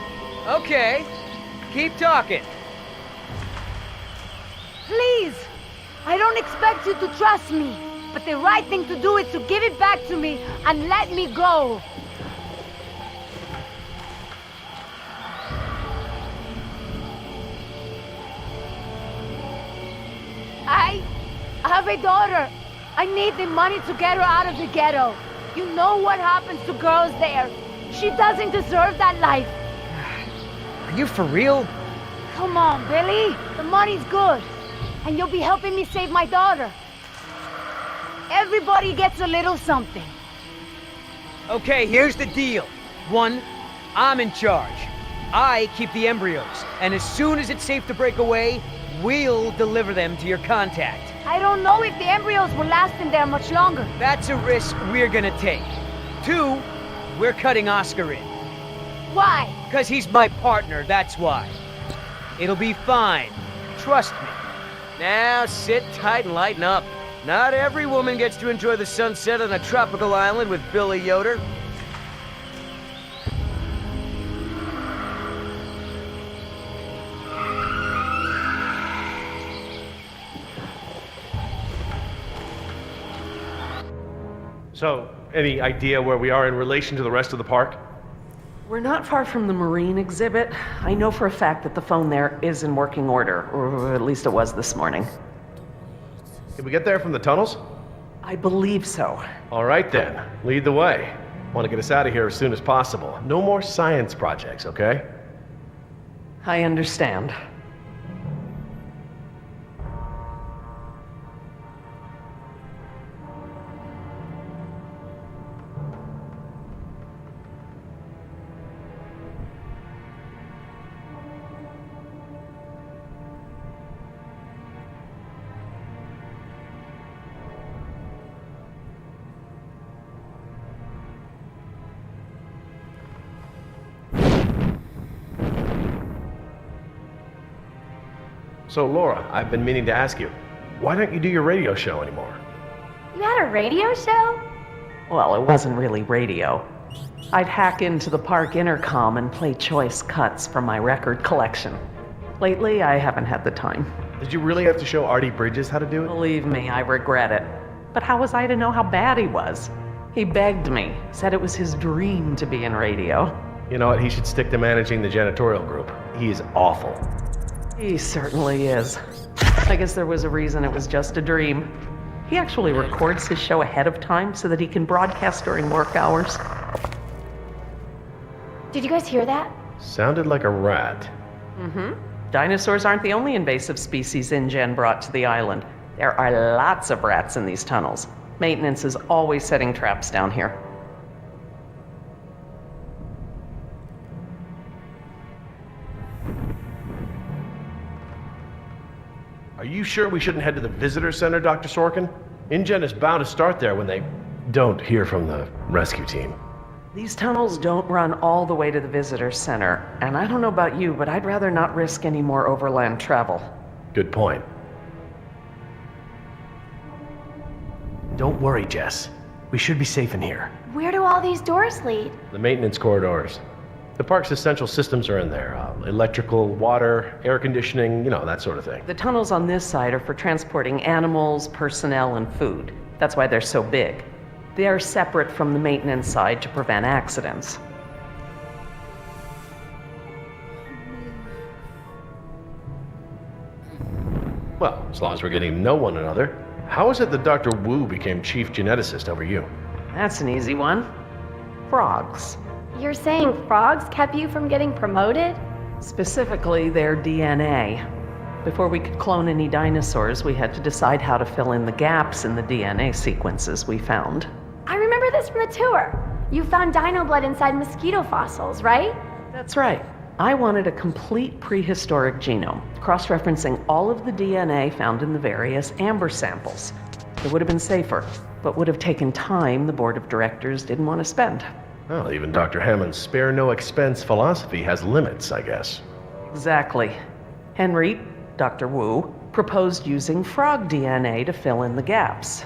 Okay. Keep talking. Please. I don't expect you to trust me, but the right thing to do is to give it back to me and let me go. I have a daughter. I need the money to get her out of the ghetto. You know what happens to girls there. She doesn't deserve that life. Are you for real? Come on, Billy. The money's good. And you'll be helping me save my daughter. Everybody gets a little something. Okay, here's the deal. 1, I'm in charge. I keep the embryos, and as soon as it's safe to break away, we'll deliver them to your contact. I don't know if the embryos will last in there much longer. That's a risk we're gonna take. 2, we're cutting Oscar in. Why? 'Cause he's my partner, that's why. It'll be fine. Trust me. Now sit tight and lighten up. Not every woman gets to enjoy the sunset on a tropical island with Billy Yoder. So, any idea where we are in relation to the rest of the park? We're not far from the marine exhibit. I know for a fact that the phone there is in working order, or at least it was this morning. Can we get there from the tunnels? I believe so. All right then, lead the way. Want to get us out of here as soon as possible. No more science projects, okay? I understand. So, Laura, I've been meaning to ask you, why don't you do your radio show anymore? You had a radio show? Well, it wasn't really radio. I'd hack into the park intercom and play choice cuts from my record collection. Lately, I haven't had the time. Did you really have to show Artie Bridges how to do it? Believe me, I regret it. But how was I to know how bad he was? He begged me, said it was his dream to be in radio. You know what, he should stick to managing the janitorial group. He is awful. He certainly is. I guess there was a reason it was just a dream. He actually records his show ahead of time so that he can broadcast during work hours. Did you guys hear that? Sounded like a rat. Dinosaurs aren't the only invasive species InGen brought to the island. There are lots of rats in these tunnels. Maintenance is always setting traps down here. Are you sure we shouldn't head to the visitor center, Dr. Sorkin? InGen is bound to start there when they don't hear from the rescue team. These tunnels don't run all the way to the visitor center, and I don't know about you, but I'd rather not risk any more overland travel. Good point. Don't worry, Jess. We should be safe in here. Where do all these doors lead? The maintenance corridors. The park's essential systems are in there. Electrical, water, air conditioning, that sort of thing. The tunnels on this side are for transporting animals, personnel, and food. That's why they're so big. They are separate from the maintenance side to prevent accidents. Well, as long as we're getting to know one another. How is it that Dr. Wu became chief geneticist over you? That's an easy one. Frogs. You're saying frogs kept you from getting promoted? Specifically, their DNA. Before we could clone any dinosaurs, we had to decide how to fill in the gaps in the DNA sequences we found. I remember this from the tour. You found dino blood inside mosquito fossils, right? That's right. I wanted a complete prehistoric genome, cross-referencing all of the DNA found in the various amber samples. It would have been safer, but would have taken time the board of directors didn't want to spend. Well, even Dr. Hammond's spare no expense philosophy has limits, I guess. Exactly. Henry, Dr. Wu, proposed using frog DNA to fill in the gaps.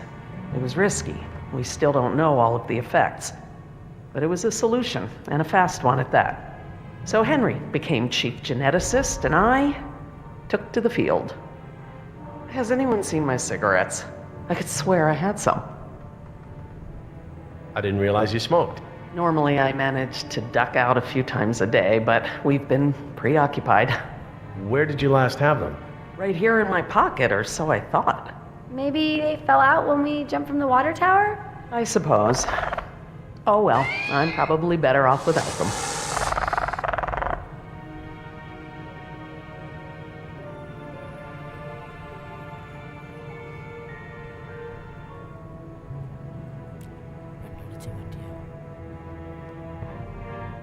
It was risky. We still don't know all of the effects. But it was a solution, and a fast one at that. So Henry became chief geneticist, and I took to the field. Has anyone seen my cigarettes? I could swear I had some. I didn't realize you smoked. Normally I manage to duck out a few times a day, but we've been preoccupied. Where did you last have them? Right here in my pocket, or so I thought. Maybe they fell out when we jumped from the water tower? I suppose. Oh well, I'm probably better off without them.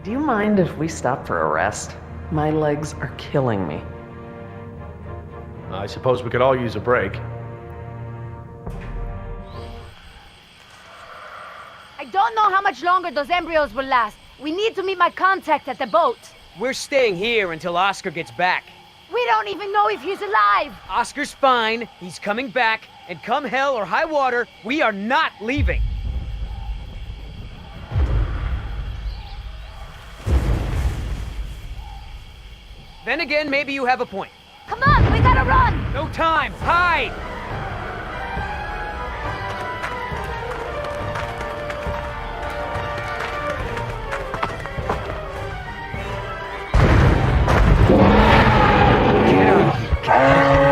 Do you mind if we stop for a rest? My legs are killing me. I suppose we could all use a break. I don't know how much longer those embryos will last. We need to meet my contact at the boat. We're staying here until Oscar gets back. We don't even know if he's alive. Oscar's fine, he's coming back, and come hell or high water, we are not leaving. Then again, maybe you have a point. Come on, we gotta run! No time, hide!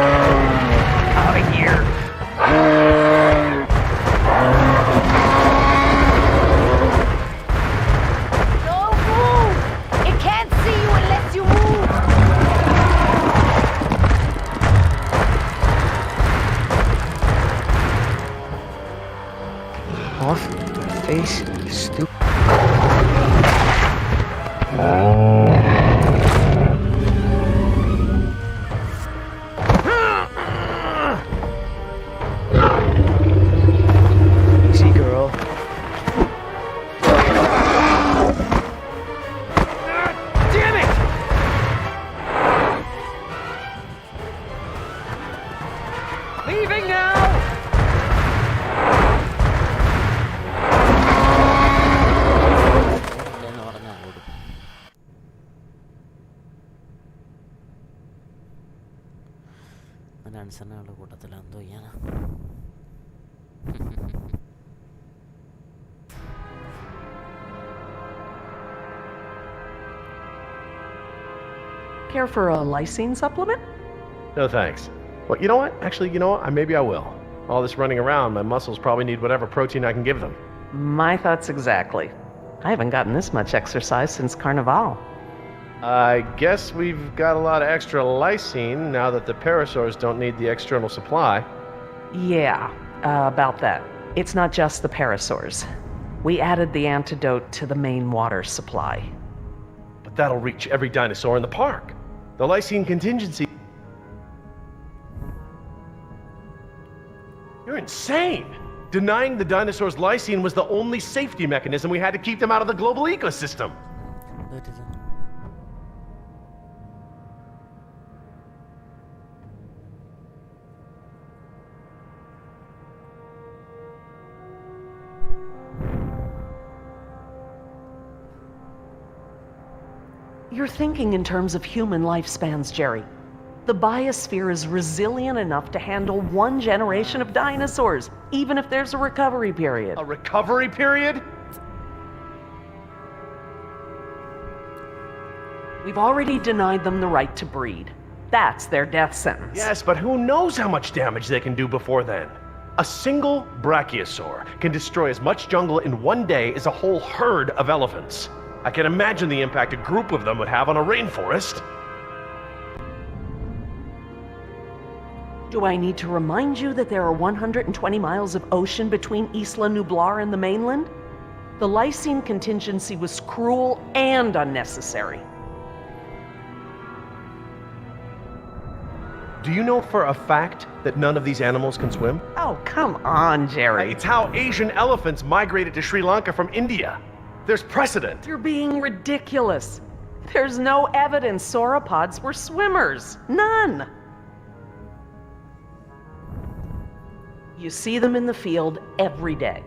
Out of here. Don't move! It can't see you unless you move! Off, face, stupid. Easy, girl. Damn it! Leaving now! എന്ന് പറഞ്ഞാൽ ഓടും. നല്ല അനുസരണയുള്ള കൂട്ടത്തിൽ എന്തോ ചെയ്യാനാ. Care for a lysine supplement? No thanks. Well, Actually, maybe I will. All this running around, my muscles probably need whatever protein I can give them. My thoughts exactly. I haven't gotten this much exercise since Carnival. I guess we've got a lot of extra lysine now that the parasaurs don't need the external supply. Yeah, about that. It's not just the parasaurs. We added the antidote to the main water supply. But that'll reach every dinosaur in the park. The lysine contingency... You're insane! Denying the dinosaurs lysine was the only safety mechanism we had to keep them out of the global ecosystem. That is You're thinking in terms of human lifespans, Jerry. The biosphere is resilient enough to handle one generation of dinosaurs, even if there's a recovery period. A recovery period? We've already denied them the right to breed. That's their death sentence. Yes, but who knows how much damage they can do before then? A single brachiosaur can destroy as much jungle in one day as a whole herd of elephants. I can imagine the impact a group of them would have on a rainforest. Do I need to remind you that there are 120 miles of ocean between Isla Nublar and the mainland? The lysine contingency was cruel and unnecessary. Do you know for a fact that none of these animals can swim? Oh, come on, Jerry. It's how Asian elephants migrated to Sri Lanka from India. There's precedent. You're being ridiculous. There's no evidence sauropods were swimmers. None. You see them in the field every day.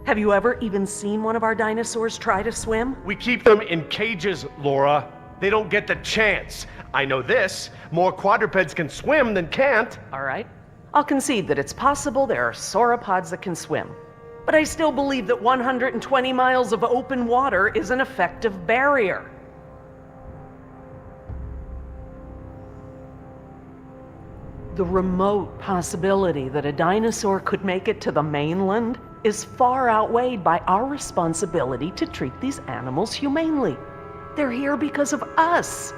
Have you ever even seen one of our dinosaurs try to swim? We keep them in cages, Laura. They don't get the chance. I know this. More quadrupeds can swim than can't. All right. I'll concede that it's possible there are sauropods that can swim. But I still believe that 120 miles of open water is an effective barrier. The remote possibility that a dinosaur could make it to the mainland is far outweighed by our responsibility to treat these animals humanely. They're here because of us.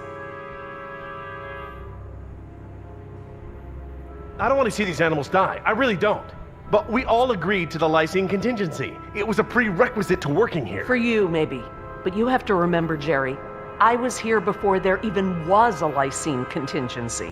I don't want to see these animals die. I really don't. But we all agreed to the lysine contingency. It was a prerequisite to working here. For you, maybe. But you have to remember, Jerry, I was here before there even was a lysine contingency.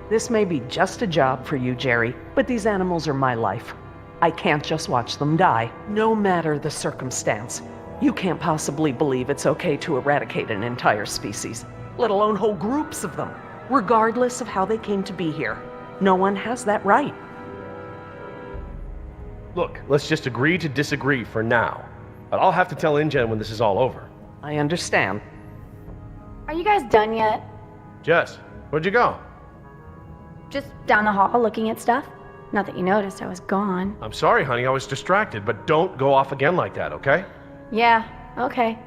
This may be just a job for you, Jerry, but these animals are my life. I can't just watch them die, no matter the circumstance. You can't possibly believe it's okay to eradicate an entire species, let alone whole groups of them, regardless of how they came to be here. No one has that right. Look, let's just agree to disagree for now. But I'll have to tell InGen when this is all over. I understand. Are you guys done yet? Jess, where'd you go? Just down the hall looking at stuff? Not that you noticed I was gone. I'm sorry, honey, I was distracted, but don't go off again like that, okay? Yeah, okay.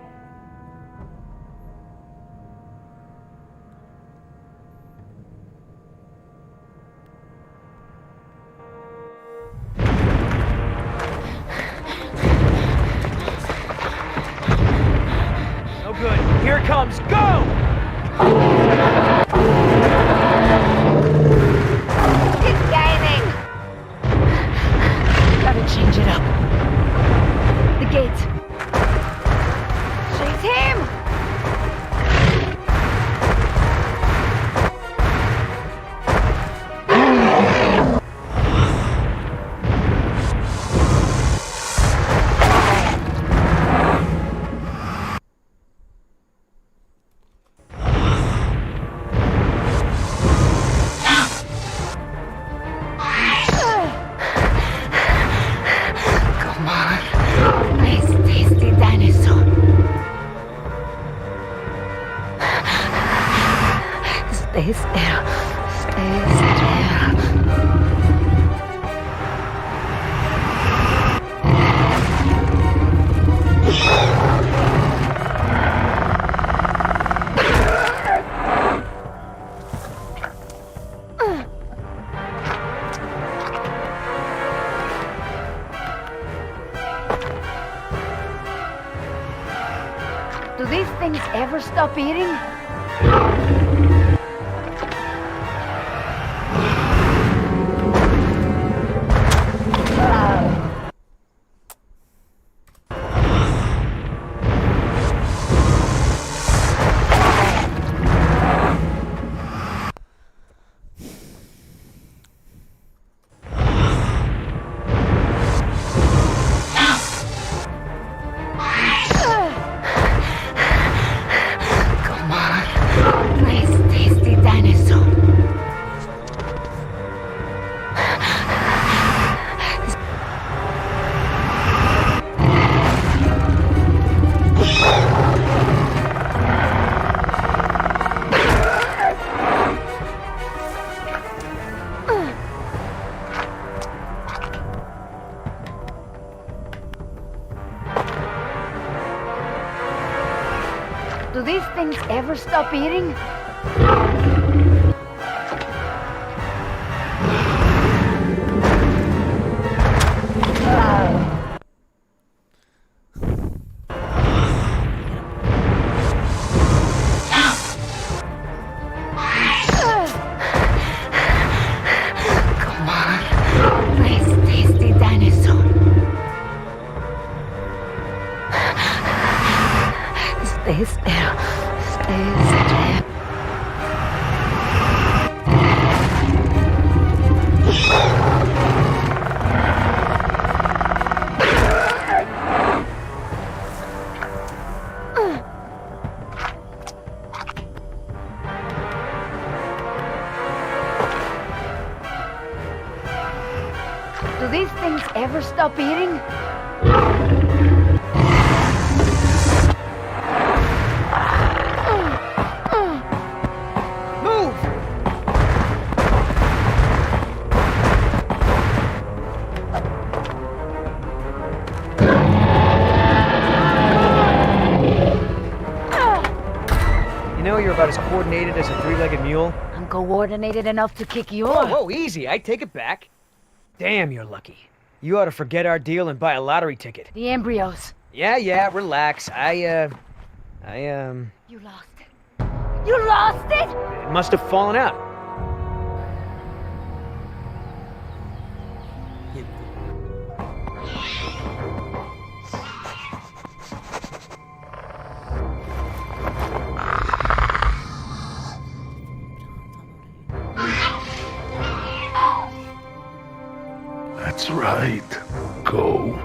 No good. Here it comes. Go! It's gaining! Gotta change it up. The gate. She's him! Stay still. Stay still. eating? Do these things ever stop eating? Stay still. Stay still. Do these things ever stop eating? You know you're about as coordinated as a three-legged mule. I'm coordinated enough to kick you Whoa, off. whoa, easy. I take it back. Damn, you're lucky. You ought to forget our deal and buy a lottery ticket. The embryos. Yeah, relax. You lost it. You lost it? It must have fallen out. That's right. Go.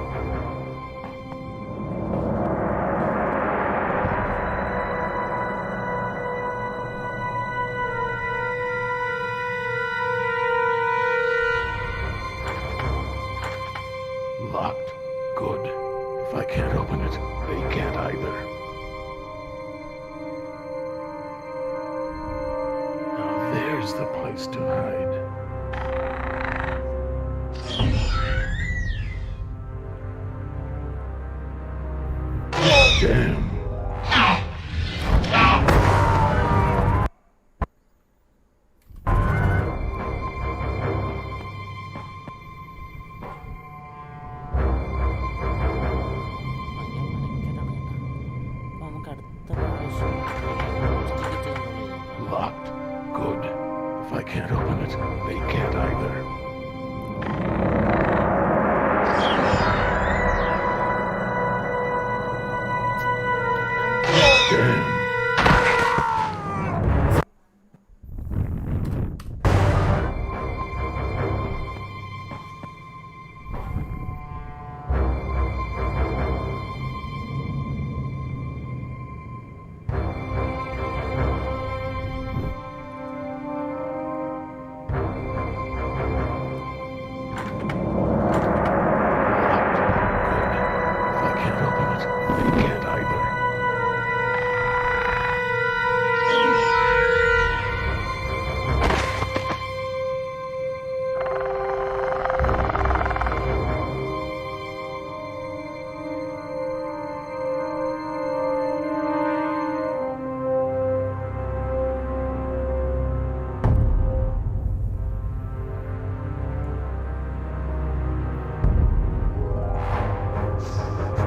Locked. Good. If I can't open it, they can't either. Now there's the place to hide. Damn. Locked. Good. If I can't open it, they can't either. Damn.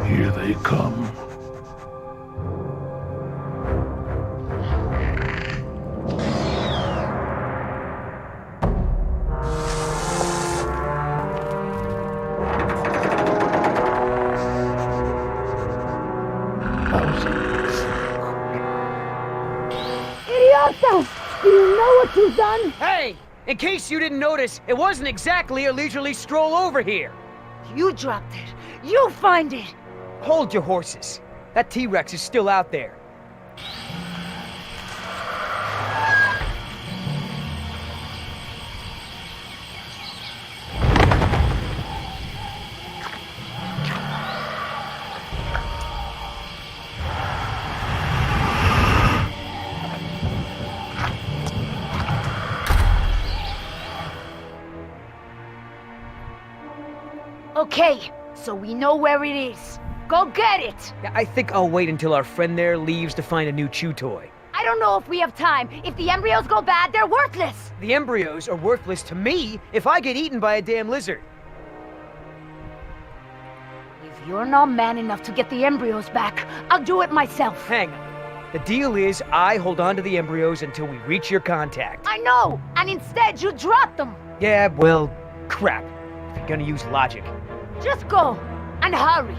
Here they come. Idiota! Do you know what you've done? Hey! In case you didn't notice, it wasn't exactly a leisurely stroll over here. You dropped it. You find it. Hold your horses. That T-Rex is still out there. Okay, so we know where it is. Go get it! Yeah, I think I'll wait until our friend there leaves to find a new chew toy. I don't know if we have time. If the embryos go bad, they're worthless! The embryos are worthless to me if I get eaten by a damn lizard. If you're not man enough to get the embryos back, I'll do it myself. Hang on. The deal is I hold on to the embryos until we reach your contact. I know, and instead you drop them. Yeah, well, crap. If you're gonna use logic. Just go, and hurry.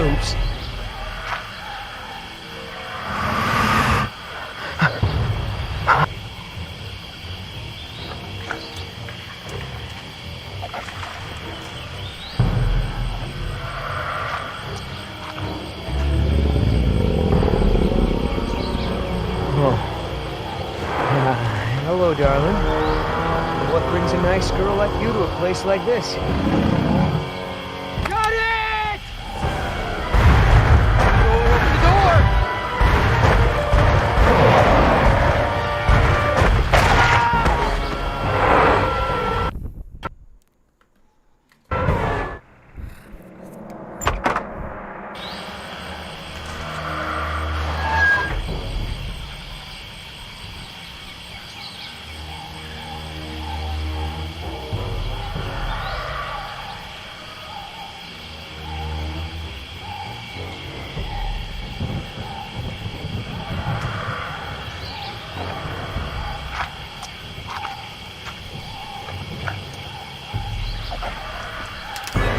Oops. Hello, darling. What brings a nice girl like you to a place like this? Got it! Open the door!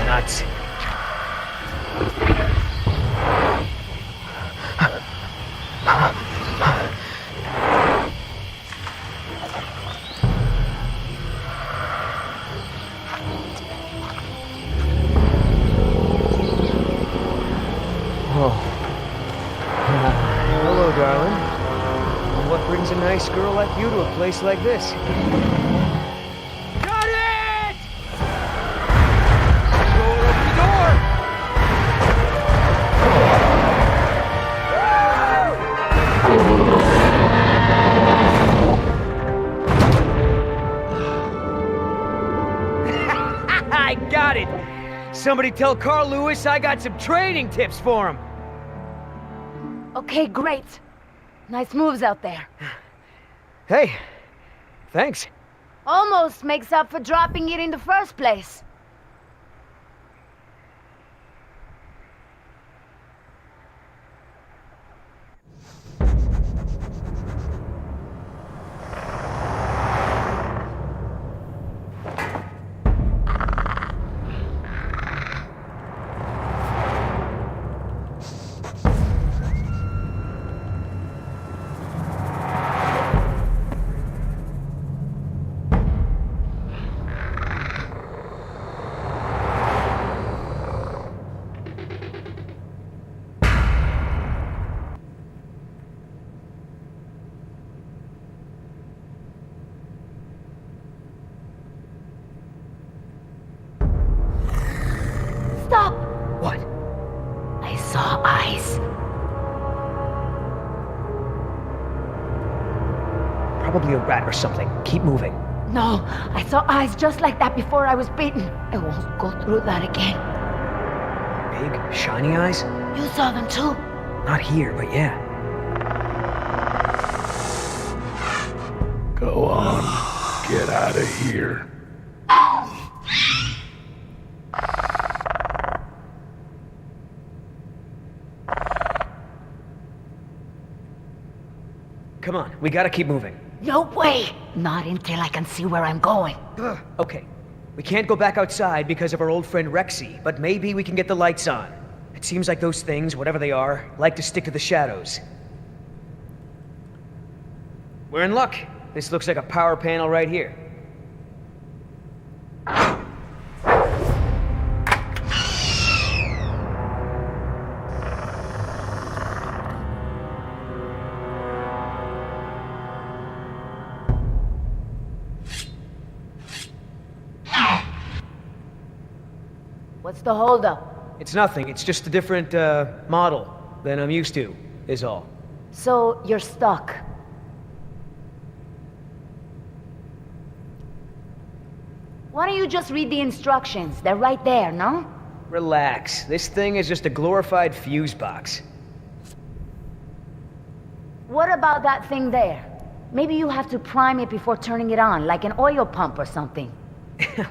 Nuts. Hello, darling. What brings a nice girl like you to a place like this? Got it! Open the door! I got it! Somebody tell Carl Lewis I got some training tips for him. Okay, great. Nice moves out there. Hey, thanks. Almost makes up for dropping it in the first place. Stop! What? I saw eyes. Probably a rat or something. Keep moving. No, I saw eyes just like that before I was bitten. I won't go through that again. Big, shiny eyes? You saw them too. Not here, but yeah. Go on. Get out of here. Come on, we gotta keep moving. No way! Not until I can see where I'm going. Okay, we can't go back outside because of our old friend Rexy, but maybe we can get the lights on. It seems like those things, whatever they are, like to stick to the shadows. We're in luck. This looks like a power panel right here. What's the holdup? It's nothing, it's just a different, model than I'm used to, is all. So, you're stuck. Why don't you just read the instructions? They're right there, no? Relax, this thing is just a glorified fuse box. What about that thing there? Maybe you have to prime it before turning it on, like an oil pump or something.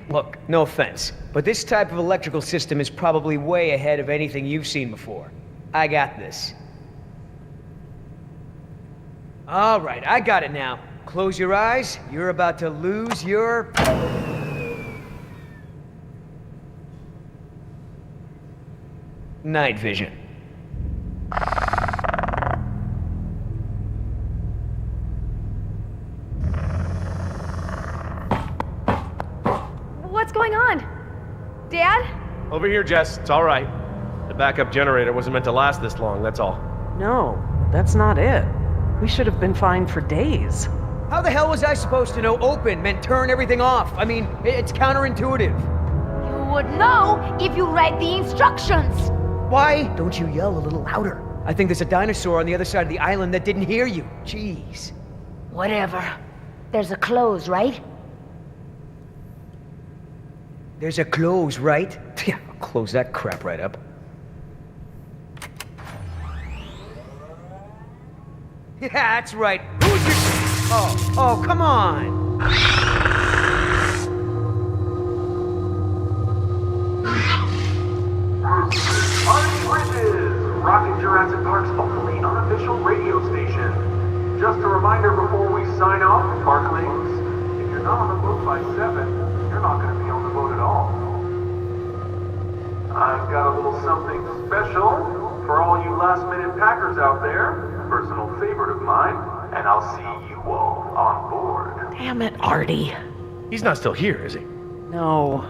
Look, no offense, but this type of electrical system is probably way ahead of anything you've seen before. I got this. All right, I got it now. Close your eyes. You're about to lose your... night vision. What's going on? Dad? Over here, Jess. It's all right. The backup generator wasn't meant to last this long, that's all. No, that's not it. We should have been fine for days. How the hell was I supposed to know open meant turn everything off? I mean, it's counterintuitive. You would know if you read the instructions. Why don't you yell a little louder? I think there's a dinosaur on the other side of the island that didn't hear you. Jeez. Whatever. There's a close, right? There's a close, right? Yeah, I'll close that crap right up. Yeah, that's right. Who's your... Oh, come on. Rockin' Jurassic Park's only unofficial radio station. Just a reminder before we sign off, Parklings, if you're not on the boat by 7, you're not going to be on the boat at all. I've got a little something special for all you last-minute packers out there. Personal favorite of mine, and I'll see you all on board. Damn it, Artie. He's not still here, is he? No.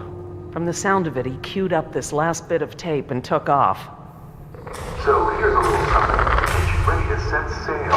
From the sound of it, he queued up this last bit of tape and took off. So here's a little something to get you ready to set sail.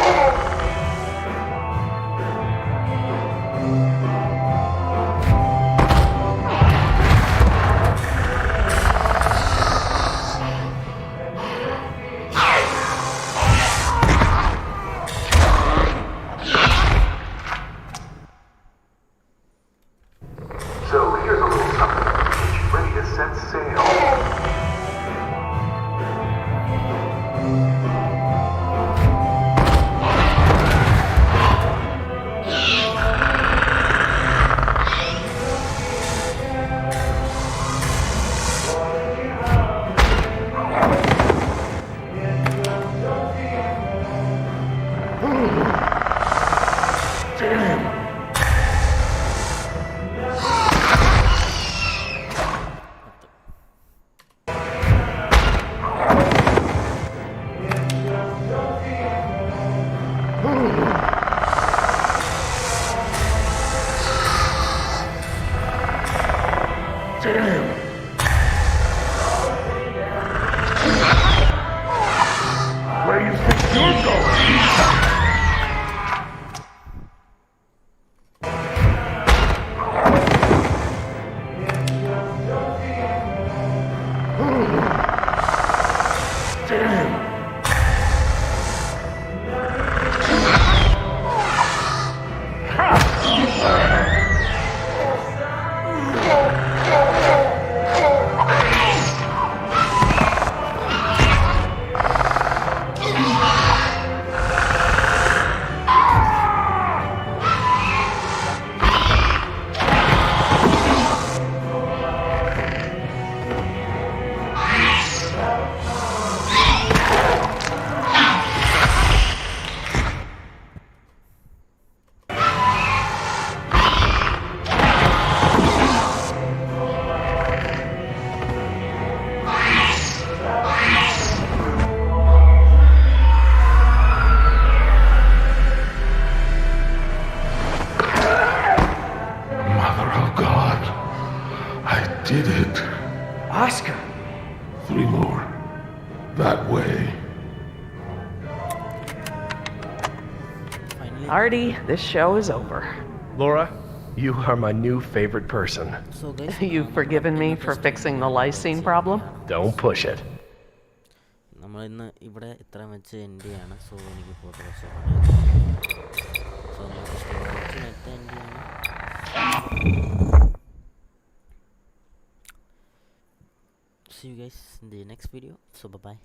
did it. Oscar! 3 more. That way. Finally. Artie, this show is over. Laura, you are my new favorite person. So guys, You've forgiven me for fixing the lysine problem? Don't push it. നമ്മളിന്ന് ഇവിടെ ഇത്ര വെച്ച് end ചെയ്യാണ്. So എനിക്ക് photo so നമുക്ക് storage net end ചെയ്യാണ്. See you guys in the next video. So bye bye.